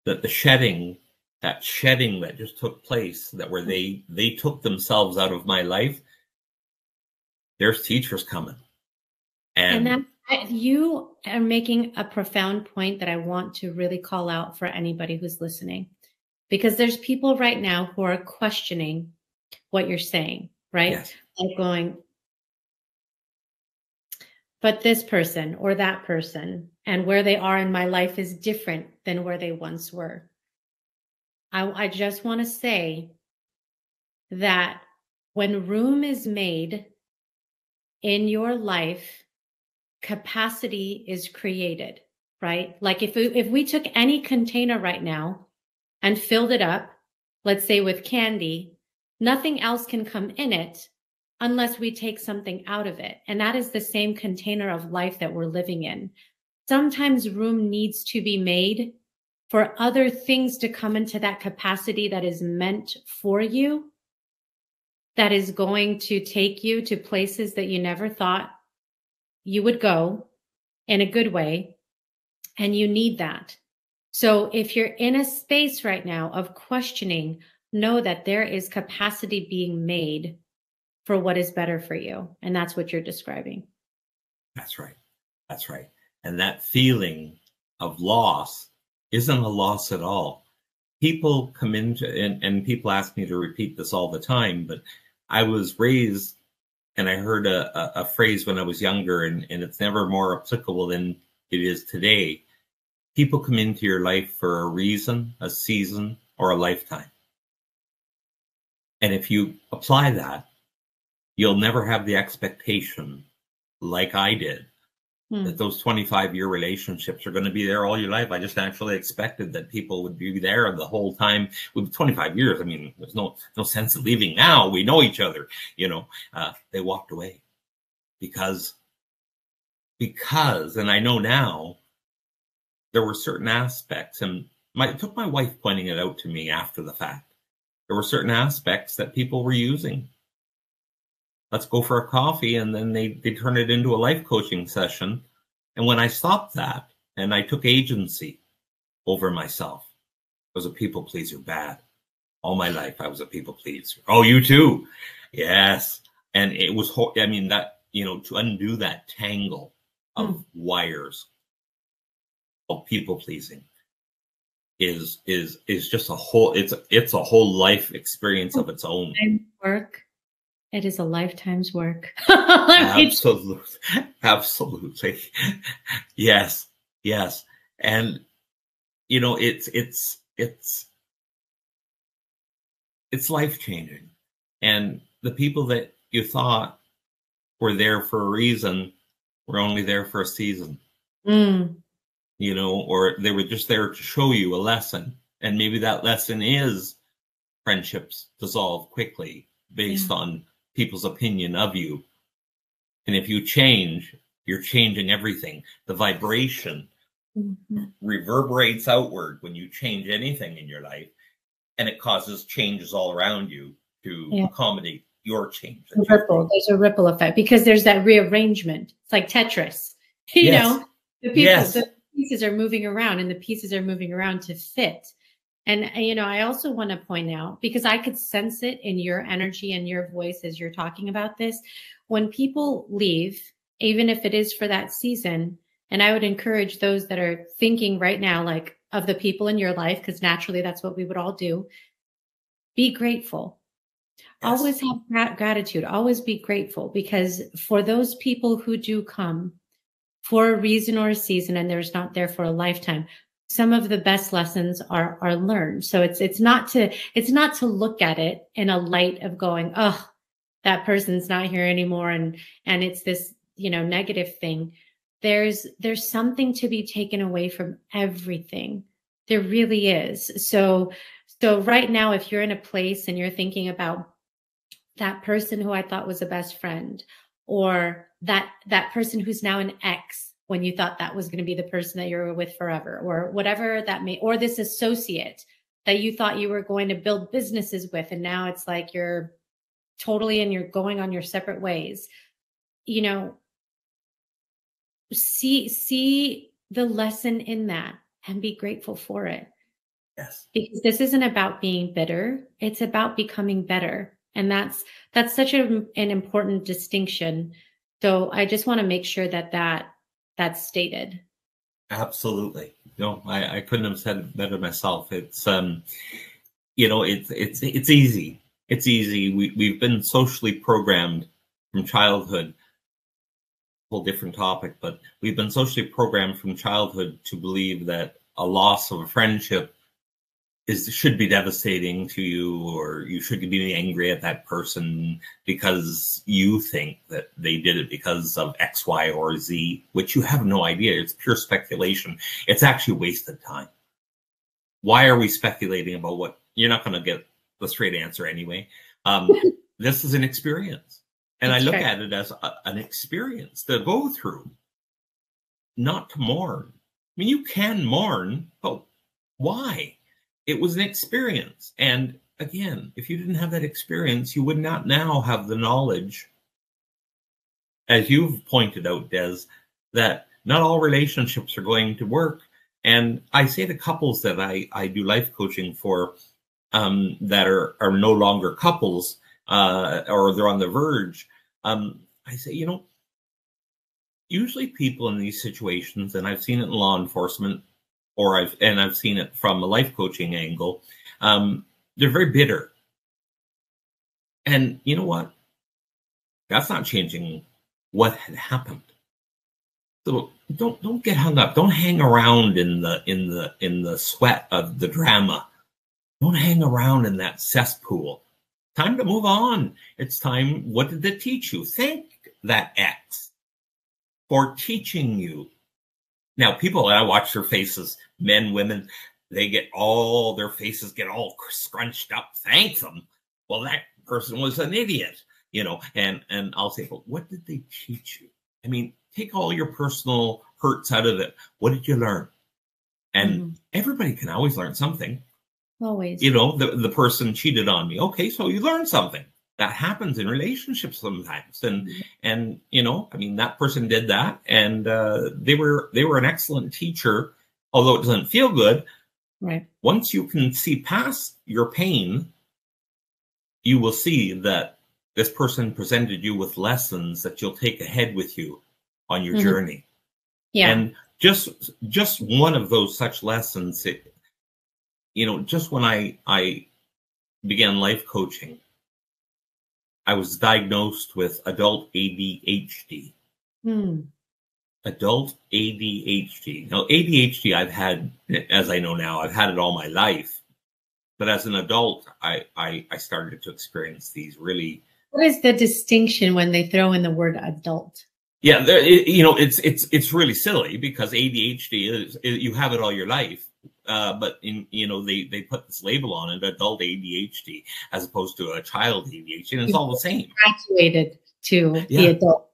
that that shedding that just took place, that where they took themselves out of my life, there's teachers coming. And that you are making a profound point that I want to really call out for anybody who's listening, because there's people right now who are questioning what you're saying, right? Yes. Like going, but this person or that person and where they are in my life is different than where they once were. I just want to say that when room is made in your life, capacity is created, right? Like if we took any container right now and filled it up, let's say with candy, nothing else can come in it unless we take something out of it. And that is the same container of life that we're living in. Sometimes room needs to be made for other things to come into that capacity that is meant for you, that is going to take you to places that you never thought you would go in a good way. And you need that. So if you're in a space right now of questioning, know that there is capacity being made for what is better for you. And that's what you're describing. That's right. That's right. And that feeling of loss isn't a loss at all. People come into, and people ask me to repeat this all the time, but I was raised and I heard a phrase when I was younger, and it's never more applicable than it is today. People come into your life for a reason, a season, or a lifetime. And if you apply that, you'll never have the expectation, like I did, that those 25-year relationships are going to be there all your life. I just naturally expected that people would be there the whole time. With 25 years, I mean, there's no sense of leaving now. We know each other, they walked away because, and I know now, there were certain aspects, and it took my wife pointing it out to me after the fact. There were certain aspects that people were using. Let's go for a coffee, and then they turn it into a life coaching session. And when I stopped that and I took agency over myself, I was a people pleaser bad. All my life I was a people pleaser. Oh, you too? Yes. And it was, to undo that tangle of wires of people pleasing is just a whole, it's a whole life experience of its own. Work. It is a lifetime's work. Absolutely. Yes. And it's life changing. And the people that you thought were there for a reason were only there for a season. Or they were just there to show you a lesson. And maybe that lesson is friendships dissolve quickly based on people's opinion of you. And if you change, you're changing everything. The vibration reverberates outward when you change anything in your life, and it causes changes all around you to accommodate your change. There's a ripple effect because there's that rearrangement. It's like Tetris. The pieces are moving around, and the pieces are moving around to fit. And, I also want to point out, because I could sense it in your energy and your voice as you're talking about this, when people leave, even if it is for that season, and I would encourage those that are thinking right now, like of the people in your life, because naturally that's what we would all do, be grateful. Yes. Always have gratitude. Always be grateful, because for those people who do come for a reason or a season, and there's not there for a lifetime, some of the best lessons are learned. So it's not to look at it in a light of going, oh, that person's not here anymore, and it's this negative thing. There's something to be taken away from everything. There really is. So right now, if you're in a place and you're thinking about that person who I thought was a best friend, or that person who's now an ex, when you thought that was going to be the person that you were with forever, or whatever that may, or this associate that you thought you were going to build businesses with, and now it's like you're totally, and you're going on your separate ways. See the lesson in that and be grateful for it. Yes. Because this isn't about being bitter. It's about becoming better. And that's such an important distinction. So I just want to make sure that's stated. Absolutely. No, I couldn't have said it better myself. It's it's easy. It's easy. We've been socially programmed from childhood whole different topic, but we've been socially programmed from childhood to believe that a loss of a friendship should be devastating to you, or you should be angry at that person because you think that they did it because of X, Y, or Z, which you have no idea. It's pure speculation. It's actually wasted time. Why are we speculating about what you're not going to get the straight answer anyway? This is an experience. And I look at it as an experience to go through, not to mourn. I mean, you can mourn, but why? It was an experience. And again, if you didn't have that experience, you would not now have the knowledge, as you've pointed out, Des, that not all relationships are going to work. And I say to couples that I do life coaching for, that are no longer couples, or they're on the verge, I say, you know, usually people in these situations, and I've seen it in law enforcement, I've seen it from a life coaching angle, they're very bitter. And you know what? That's not changing what had happened. So don't get hung up. Don't hang around in the sweat of the drama. Don't hang around in that cesspool. Time to move on. It's time. What did it teach you? Thank that ex for teaching you. Now, people, I watch their faces, men, women, their faces get all scrunched up. Thank them. Well, that person was an idiot, you know, and I'll say, but what did they teach you? I mean, take all your personal hurts out of it. What did you learn? And everybody can always learn something. Always. You know, the person cheated on me. Okay, so you learned something. That happens in relationships sometimes. And you know, I mean, that person did that, and they were an excellent teacher, although it doesn't feel good. Right. Once you can see past your pain, you will see that this person presented you with lessons that you'll take ahead with you on your journey. Yeah. And just one of those such lessons, you know, just when I began life coaching, I was diagnosed with adult ADHD. Adult ADHD. Now, ADHD I've had, as I know now, I've had it all my life. But as an adult, I started to experience these really. What is the distinction when they throw in the word adult? Yeah, you know, it's really silly because ADHD is you have it all your life. But you know, they put this label on it, adult ADHD, as opposed to a child ADHD, and it's all the same. Graduated to the adult.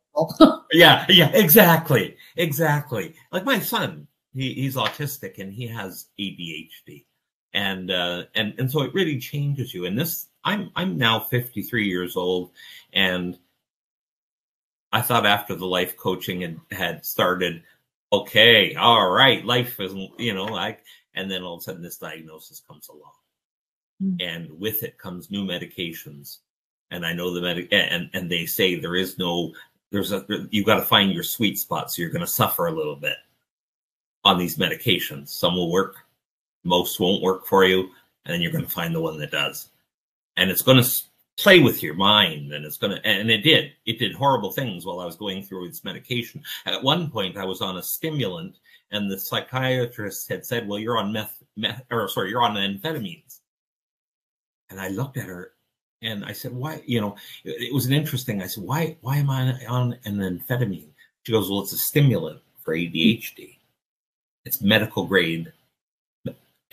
yeah, exactly. Like my son, he's autistic and he has ADHD, and so it really changes you. And this, I'm now 53 years old, and I thought after the life coaching had started, okay, all right, life isn't, you know, and then all of a sudden this diagnosis comes along. And with it comes new medications. And I know and they say you got to find your sweet spot. So you're going to suffer a little bit on these medications. Some will work, most won't work for you. And then you're going to find the one that does. And it's going to play with your mind, and it did horrible things while I was going through this medication. At one point I was on a stimulant, and the psychiatrist had said, well, you're on you're on amphetamines. And I looked at her and I said, why? You know, it was interesting. I said, why am I on an amphetamine? She goes, well, it's a stimulant for ADHD. It's medical grade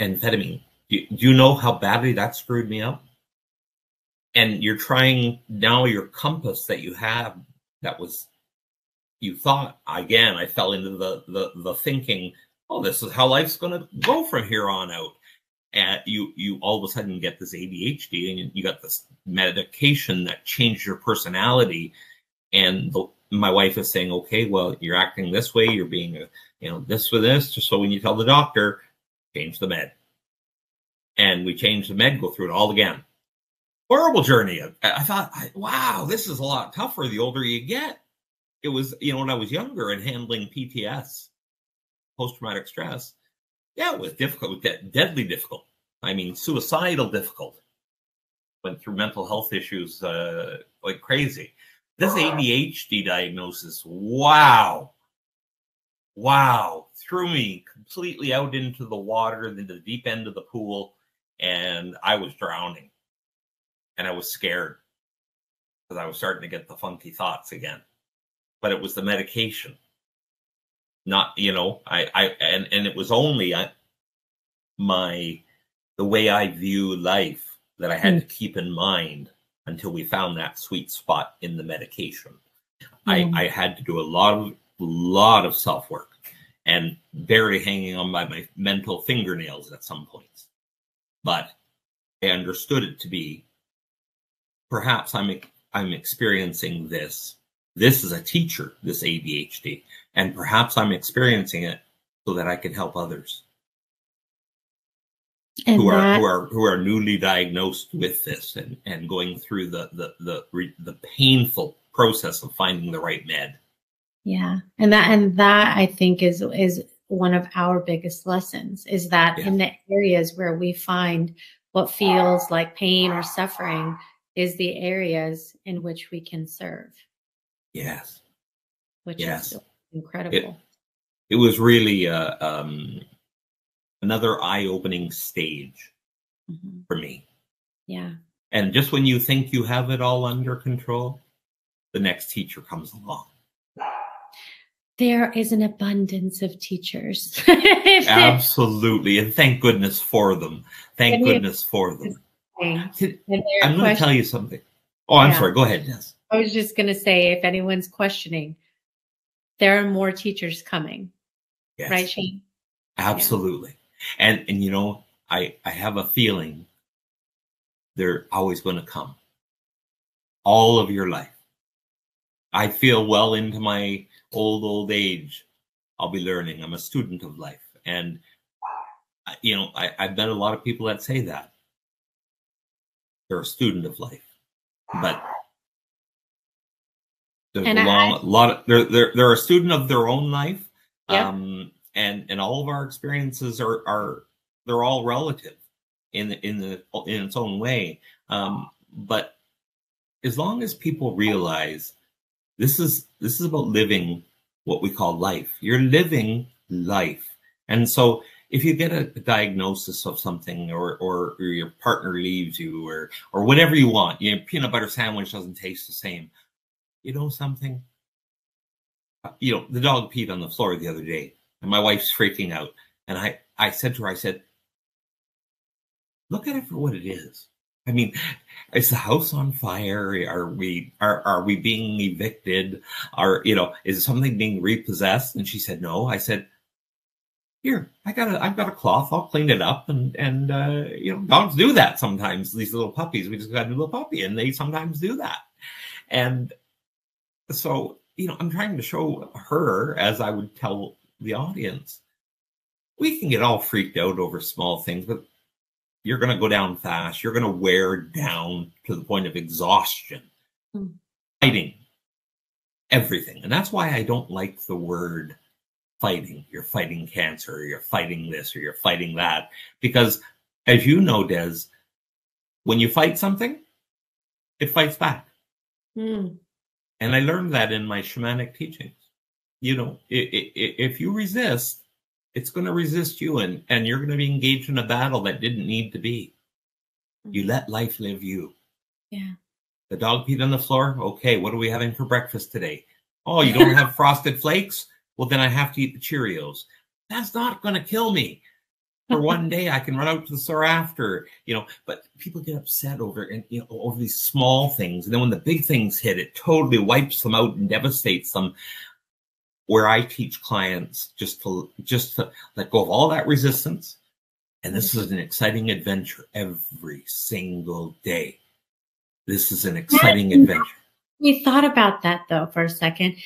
amphetamine. Do you know how badly that screwed me up? And you're trying now your compass that you have, you thought, again, I fell into the thinking, oh, this is how life's going to go from here on out. And you all of a sudden get this ADHD, and you got this medication that changed your personality. And my wife is saying, okay, well, you're acting this way, you're being, this for this, just so when you tell the doctor, change the med. And we changed the med, go through it all again. Horrible journey. I thought, wow, this is a lot tougher the older you get. It was, when I was younger and handling PTS, post-traumatic stress, yeah, it was difficult, deadly difficult. I mean, suicidal difficult. Went through mental health issues like crazy. This ADHD diagnosis, wow, threw me completely out into the water, into the deep end of the pool, and I was drowning. And I was scared because I was starting to get the funky thoughts again. But it was the medication. Not, and it was only the way I view life that I had to keep in mind until we found that sweet spot in the medication. I had to do a lot of self-work and barely hanging on by my mental fingernails at some points. But I understood it to be, perhaps I'm experiencing this. This is a teacher, this ADHD, and perhaps I'm experiencing it so that I can help others who are newly diagnosed with this and going through the painful process of finding the right med. Yeah, and that I think is one of our biggest lessons, is that in the areas where we find what feels like pain or suffering is the areas in which we can serve. Yes. Which is incredible. It was really another eye-opening stage for me. Yeah. And just when you think you have it all under control, the next teacher comes along. There is an abundance of teachers. Absolutely. And thank goodness for them. Thank goodness for them. I'm going to tell you something. Oh, I'm sorry. Go ahead, Des. I was just going to say, if anyone's questioning, there are more teachers coming. Yes. Right, Shane? Absolutely. Yeah. And I have a feeling they're always going to come. All of your life. I feel well into my old age, I'll be learning. I'm a student of life. And, I've met a lot of people that say that. They're a student of life. But there's they're a student of their own life. Yep. And all of our experiences they're all relative in its own way. But as long as people realize this is about living what we call life. You're living life. And so if you get a diagnosis of something or your partner leaves you or whatever you want, peanut butter sandwich doesn't taste the same. You know something? The dog peed on the floor the other day and my wife's freaking out. And I said to her, look at it for what it is. I mean, is the house on fire? Are we being evicted? Is something being repossessed? And she said, no. I said, here, I've got a cloth. I'll clean it up. And dogs do that sometimes. These little puppies, we just got a little puppy and they sometimes do that. And so, I'm trying to show her, as I would tell the audience, we can get all freaked out over small things, but you're going to go down fast. You're going to wear down to the point of exhaustion, fighting everything. And that's why I don't like the word fighting. You're fighting cancer, or you're fighting this, or you're fighting that. Because as you know, Des, when you fight something, it fights back. And I learned that in my shamanic teachings. If you resist, it's going to resist you, and you're going to be engaged in a battle that didn't need to be. You let life live you. Yeah. The dog peed on the floor. Okay, what are we having for breakfast today? Oh, you don't have Frosted Flakes? Well, then I have to eat the Cheerios. That's not going to kill me. For one day, I can run out to the store after, but people get upset over these small things. And then when the big things hit, it totally wipes them out and devastates them. Where I teach clients just to let go of all that resistance. And this is an exciting adventure every single day. This is an exciting adventure. We thought about that though for a second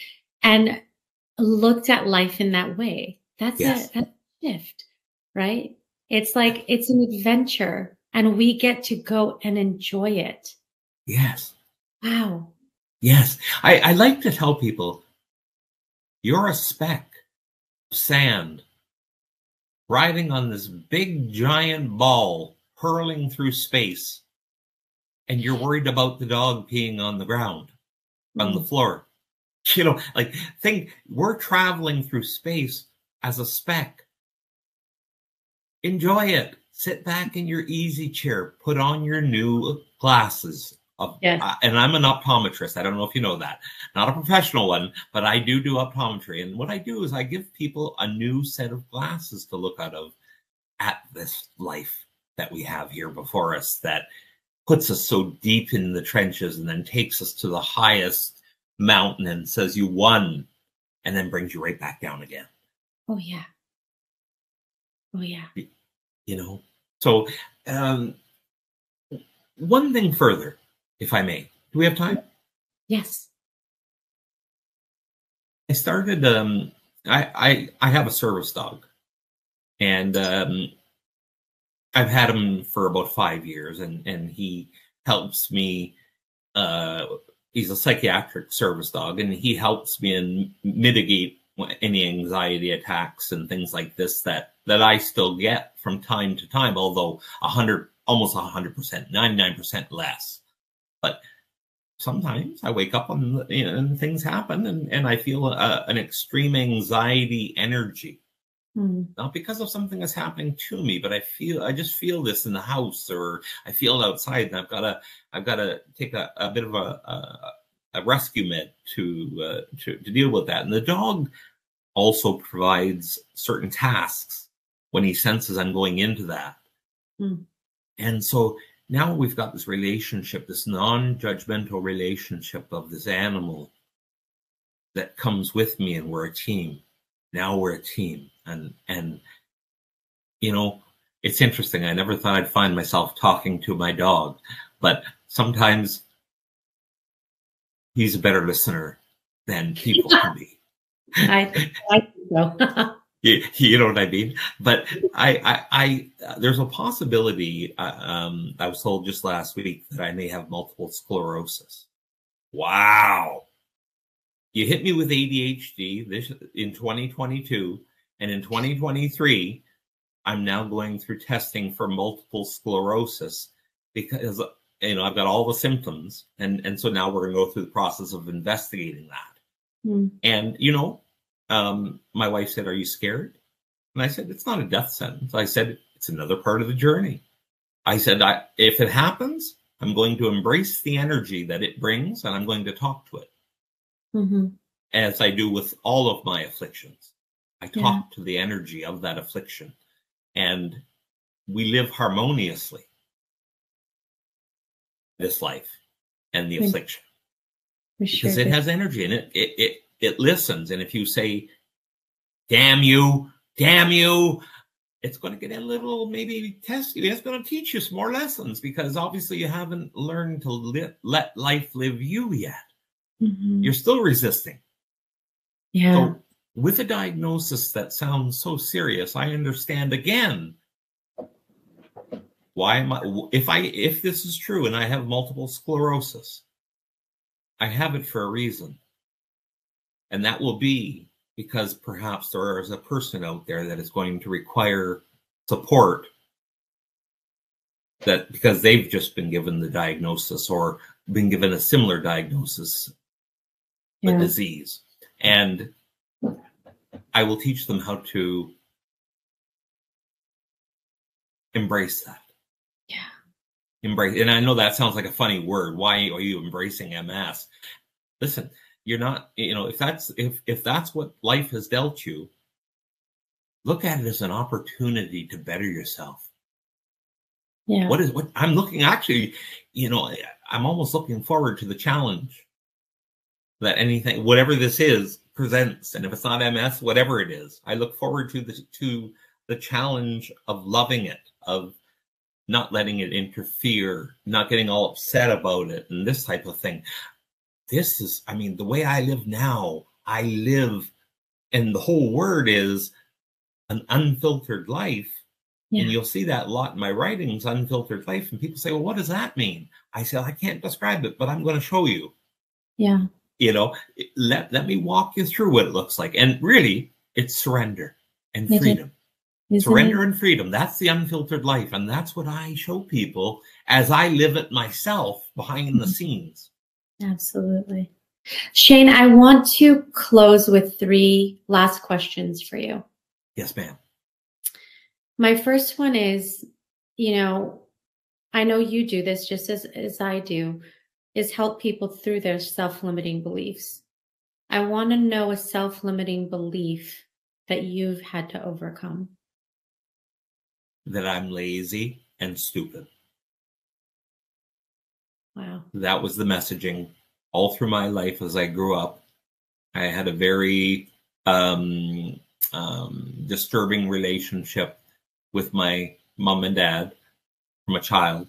and looked at life in that way. That's a shift, right? It's like it's an adventure and we get to go and enjoy it. Yes. Wow. Yes. I like to tell people, you're a speck of sand riding on this big giant ball hurling through space, and you're worried about the dog peeing on the ground. on the floor. You know, like, think we're traveling through space as a speck. Enjoy it. Sit back in your easy chair. Put on your new glasses. And I'm an optometrist. I don't know if you know that. Not a professional one, but I do optometry. And what I do is I give people a new set of glasses to look out of at this life that we have here before us, that puts us so deep in the trenches and then takes us to the highest mountain and says you won, and then brings you right back down again. Oh yeah. You know, so one thing further, if I may. Do we have time? Yes. I started I have a service dog, and I've had him for about 5 years, and he helps me. He's a psychiatric service dog, and he helps me mitigate any anxiety attacks and things like this that I still get from time to time, although almost 100%, 99% less. But sometimes I wake up and things happen, and I feel an extreme anxiety energy. Not because of something that's happening to me, but I just feel this in the house, or I feel it outside, and I've got to take a bit of a rescue med to deal with that. And the dog also provides certain tasks when he senses I'm going into that. And so now we've got this relationship, this non-judgmental relationship of this animal that comes with me, and we're a team. Now we're a team. And you know, it's interesting. I never thought I'd find myself talking to my dog, but sometimes he's a better listener than people can be. I think so. You know what I mean? But I there's a possibility. I was told just last week that I may have multiple sclerosis. Wow. You hit me with ADHD in 2022, and in 2023, I'm now going through testing for multiple sclerosis because, you know, I've got all the symptoms, and so now we're going to go through the process of investigating that. And, you know, my wife said, "Are you scared?" And I said, "It's not a death sentence." I said, "It's another part of the journey." I said, if it happens, I'm going to embrace the energy that it brings, and I'm going to talk to it. As I do with all of my afflictions. I talk to the energy of that affliction, and we live harmoniously this life and the affliction, because it has energy, and it listens. And if you say, damn you, it's going to get a little, maybe test you. It's going to teach you some more lessons, because obviously you haven't learned to let life live you yet. You're still resisting. So with a diagnosis that sounds so serious, I understand again why if this is true and I have multiple sclerosis, I have it for a reason. And that will be because perhaps there is a person out there that is going to require support, that because they've just been given the diagnosis or been given a similar diagnosis, a disease. And I will teach them how to embrace that. Embrace. And I know that sounds like a funny word. Why are you embracing MS? Listen, you're not, you know, if that's what life has dealt you, look at it as an opportunity to better yourself. What I'm looking, actually, you know, I'm almost looking forward to the challenge that anything, whatever this is, presents. And if it's not MS, whatever it is, I look forward to the challenge of loving it, of not letting it interfere, not getting all upset about it, and this type of thing. This is, I mean, the way I live now, I live, and the whole word is an unfiltered life. And you'll see that a lot in my writings, unfiltered life. And people say, well, what does that mean? I say, I can't describe it, but I'm going to show you. You know, let me walk you through what it looks like. And really, it's surrender and freedom. Surrender and freedom. That's the unfiltered life. And that's what I show people as I live it myself behind the scenes. Absolutely. Shane, I want to close with 3 last questions for you. Yes, ma'am. My first one is, I know you do this just as I do, is help people through their self-limiting beliefs. I want to know a self-limiting belief that you've had to overcome. That I'm lazy and stupid. Wow. That was the messaging all through my life as I grew up. I had a very disturbing relationship with my mom and dad from a child.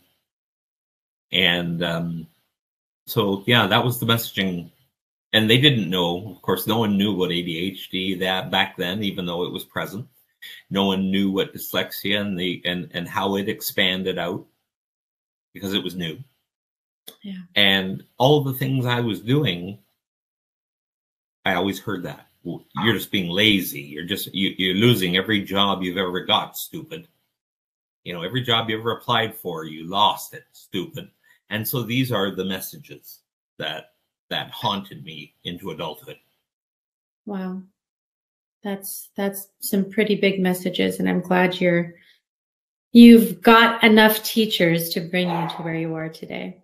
And so, yeah, that was the messaging. And they didn't know, of course, no one knew what ADHD that back then, even though it was present. No one knew what dyslexia and how it expanded out because it was new. Yeah. And all the things I was doing, I always heard that. Well, you're just being lazy. You're losing every job you've ever got, stupid. Every job you ever applied for, you lost it, stupid. And so these are the messages that haunted me into adulthood. Wow. That's some pretty big messages, and I'm glad you've got enough teachers to bring you to where you are today.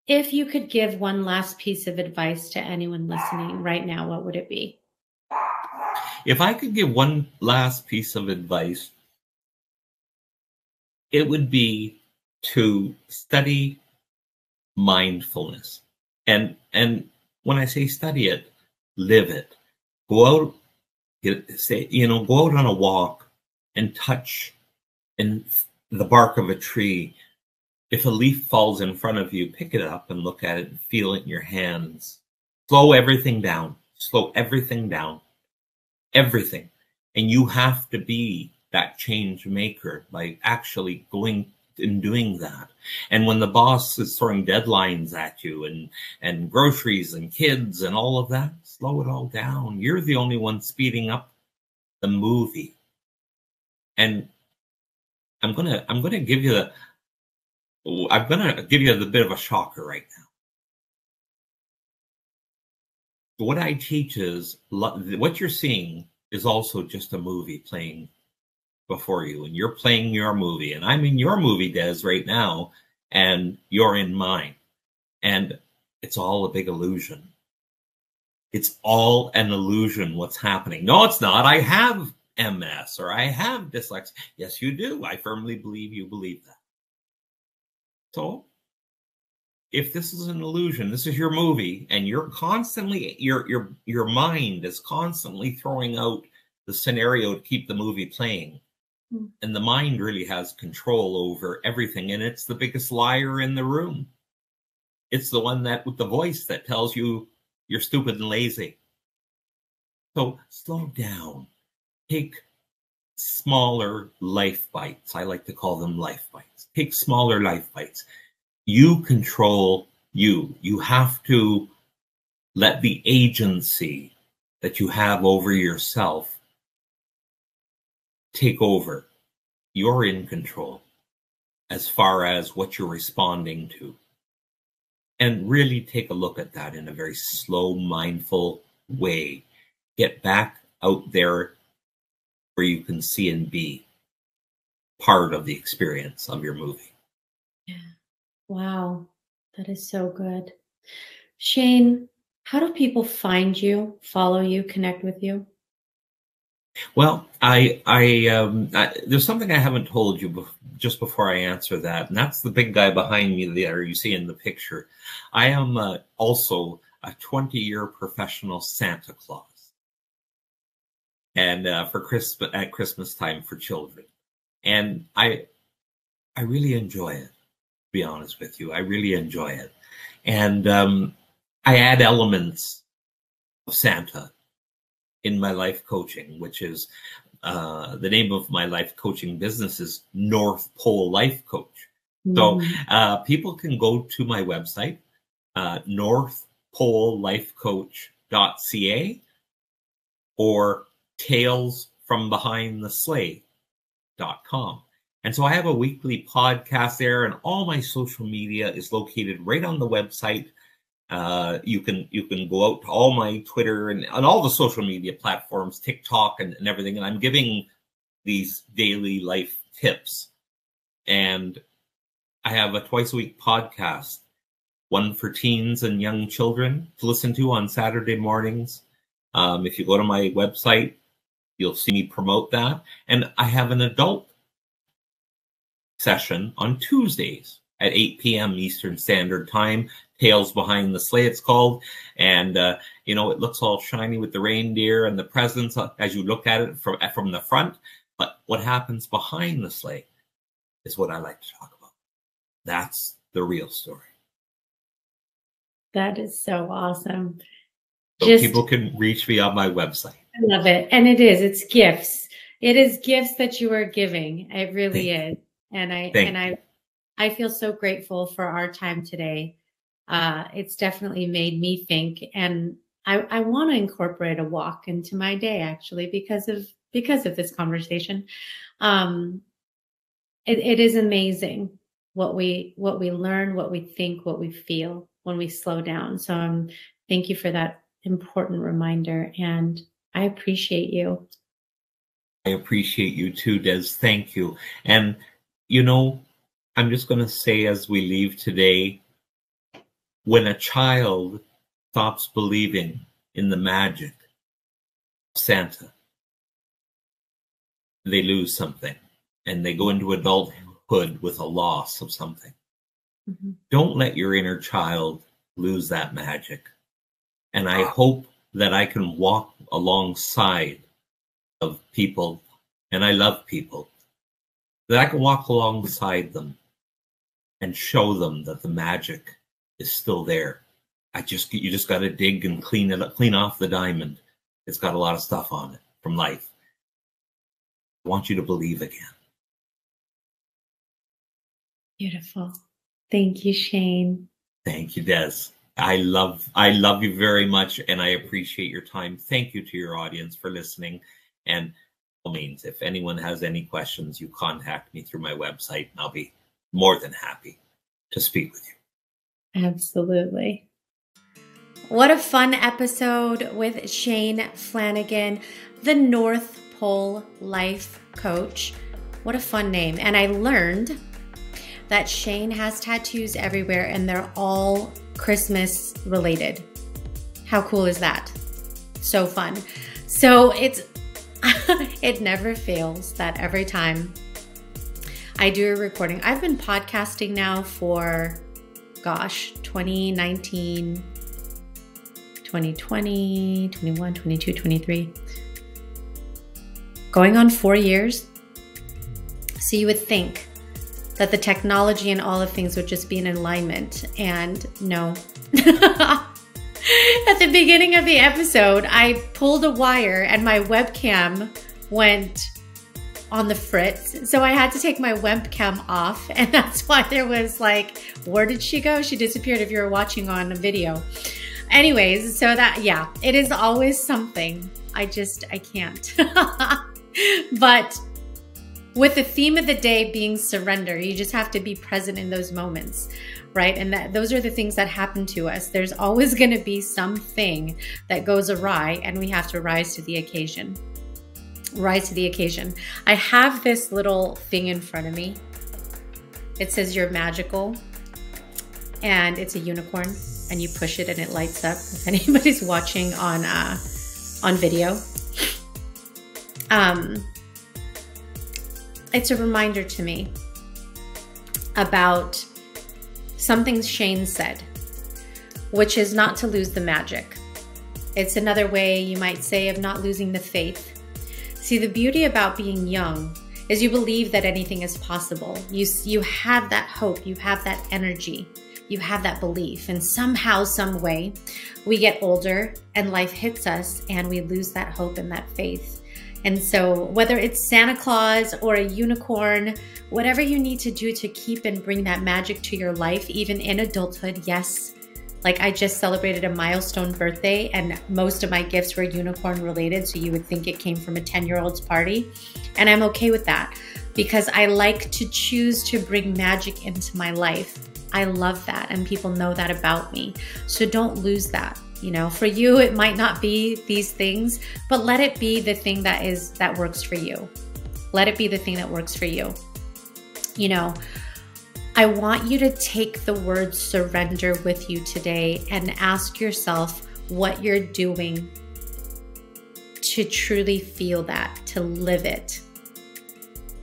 If you could give one last piece of advice to anyone listening right now, what would it be? If I could give one last piece of advice, it would be to study mindfulness. And when I say study it, live it. Go out, go out on a walk and touch in the bark of a tree. If a leaf falls in front of you, pick it up and look at it and feel it in your hands. Slow everything down. Slow everything down. Everything. And you have to be that change maker by actually going and doing that. And when the boss is throwing deadlines at you and groceries and kids and all of that, slow it all down. You're the only one speeding up the movie. And I'm gonna give you the bit of a shocker right now. What I teach is what you're seeing is also just a movie playing before you, and you're playing your movie, and I'm in your movie, Des, right now, and you're in mine, and it's all a big illusion. It's all an illusion what's happening. No, it's not. I have MS or I have dyslexia. Yes, you do. I firmly believe you believe that. So if this is an illusion, this is your movie, and you're constantly, your mind is constantly throwing out the scenario to keep the movie playing. And the mind really has control over everything. And it's the biggest liar in the room. It's the one that with the voice that tells you you're stupid and lazy. So slow down. Take smaller life bites. I like to call them life bites. Take smaller life bites. You control you. You have to let the agency that you have over yourself take over. You're in control as far as what you're responding to. And really take a look at that in a very slow, mindful way. Get back out there where you can see and be part of the experience of your movie. Yeah. Wow. That is so good. Shane, how do people find you, follow you, connect with you? Well, there's something I haven't told you just before I answer that, and that's the big guy behind me there you see in the picture. I am also a 20-year professional Santa Claus, and at Christmas time for children, and I really enjoy it. To be honest with you, I really enjoy it, and I add elements of Santa in my life coaching, which is the name of my life coaching business is North Pole Life Coach. So people can go to my website, northpolelifecoach.ca or talesfrombehindthesleigh.com. And so I have a weekly podcast there, and all my social media is located right on the website. You can go out to all my Twitter and on all the social media platforms, TikTok and everything. And I'm giving these daily life tips. And I have a twice a week podcast, one for teens and young children to listen to on Saturday mornings. If you go to my website, you'll see me promote that. And I have an adult session on Tuesdays at 8 p.m. Eastern Standard Time. Tales Behind the Sleigh, it's called. And, you know, it looks all shiny with the reindeer and the presents as you look at it from the front. But what happens behind the sleigh is what I like to talk about. That's the real story. That is so awesome. So people can reach me on my website. I love it. And it's gifts. It is gifts that you are giving. It really is. And I feel so grateful for our time today. It's definitely made me think, and I want to incorporate a walk into my day actually because of this conversation. It is amazing what we learn, what we think, what we feel when we slow down. So thank you for that important reminder, and I appreciate you. I appreciate you too, Des. Thank you. And you know, I'm just going to say as we leave today, when a child stops believing in the magic of Santa, they lose something and they go into adulthood with a loss of something. Mm-hmm. Don't let your inner child lose that magic. And I hope that I can walk alongside of people, and I love people, that I can walk alongside them and show them that the magic is still there. You just got to dig and clean off the diamond. It's got a lot of stuff on it from life. I want you to believe again. Beautiful. Thank you, Shane. Thank you, Des. I love you very much, and I appreciate your time. Thank you to your audience for listening. And by all means, if anyone has any questions, you contact me through my website, and I'll be more than happy to speak with you. Absolutely. What a fun episode with Shane Flannigan, the North Pole Life Coach. What a fun name. And I learned that Shane has tattoos everywhere and they're all Christmas related. How cool is that? So fun. So it never fails that every time I do a recording, I've been podcasting now for 2019, 2020, 21, 22, 23, going on 4 years. So you would think that the technology and all of things would just be in alignment, and no. At the beginning of the episode, I pulled a wire and my webcam went on the fritz. So I had to take my webcam off, and that's why there was like, where did she go? She disappeared if you were watching on a video. Anyways, so that, yeah, it is always something. I can't. But with the theme of the day being surrender, you just have to be present in those moments, right? And those are the things that happen to us. There's always going to be something that goes awry, and we have to rise to the occasion. Rise to the occasion. I have this little thing in front of me. It says "You're magical," and it's a unicorn, and you push it and it lights up. If anybody's watching on video, it's a reminder to me about something Shane said, which is not to lose the magic. It's another way you might say of not losing the faith. See, the beauty about being young is you believe that anything is possible. You have that hope, you have that energy, you have that belief, and somehow, some way, we get older and life hits us and we lose that hope and that faith. And so whether it's Santa Claus or a unicorn, whatever you need to do to keep and bring that magic to your life, even in adulthood, yes. Like I just celebrated a milestone birthday and most of my gifts were unicorn related. So you would think it came from a 10-year-old's party. And I'm okay with that because I like to choose to bring magic into my life. I love that. And people know that about me. So don't lose that. You know, for you, it might not be these things, but let it be the thing that works for you. Let it be the thing that works for you. You know, I want you to take the word surrender with you today and ask yourself what you're doing to truly feel that, to live it.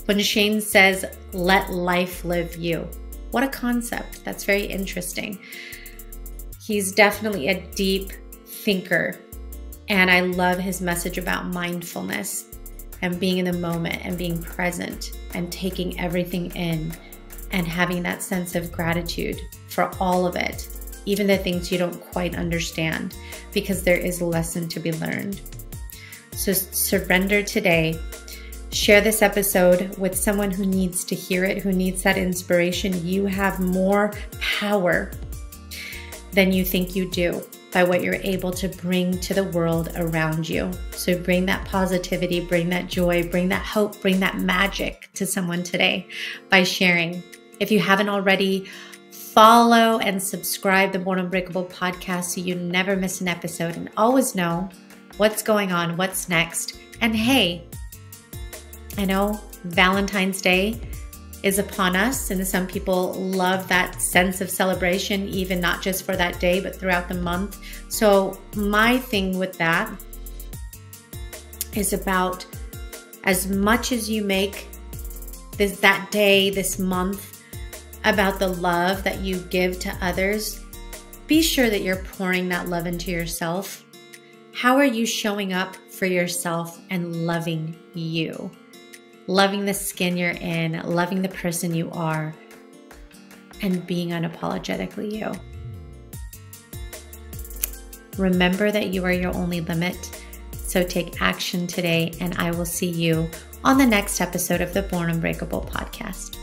When Shane says, let life live you, what a concept. That's very interesting. He's definitely a deep thinker, and I love his message about mindfulness and being in the moment and being present and taking everything in and having that sense of gratitude for all of it, even the things you don't quite understand, because there is a lesson to be learned. So surrender today. Share this episode with someone who needs to hear it, who needs that inspiration. You have more power than you think you do by what you're able to bring to the world around you. So bring that positivity, bring that joy, bring that hope, bring that magic to someone today by sharing. If you haven't already, follow and subscribe the Born Unbreakable podcast so you never miss an episode and always know what's going on, what's next. And hey, I know Valentine's Day is upon us, and some people love that sense of celebration, even not just for that day, but throughout the month. So my thing with that is about as much as you make that day, this month, about the love that you give to others, be sure that you're pouring that love into yourself. How are you showing up for yourself and loving you? Loving the skin you're in, loving the person you are, and being unapologetically you. Remember that you are your only limit, so take action today, and I will see you on the next episode of the Born Unbreakable podcast.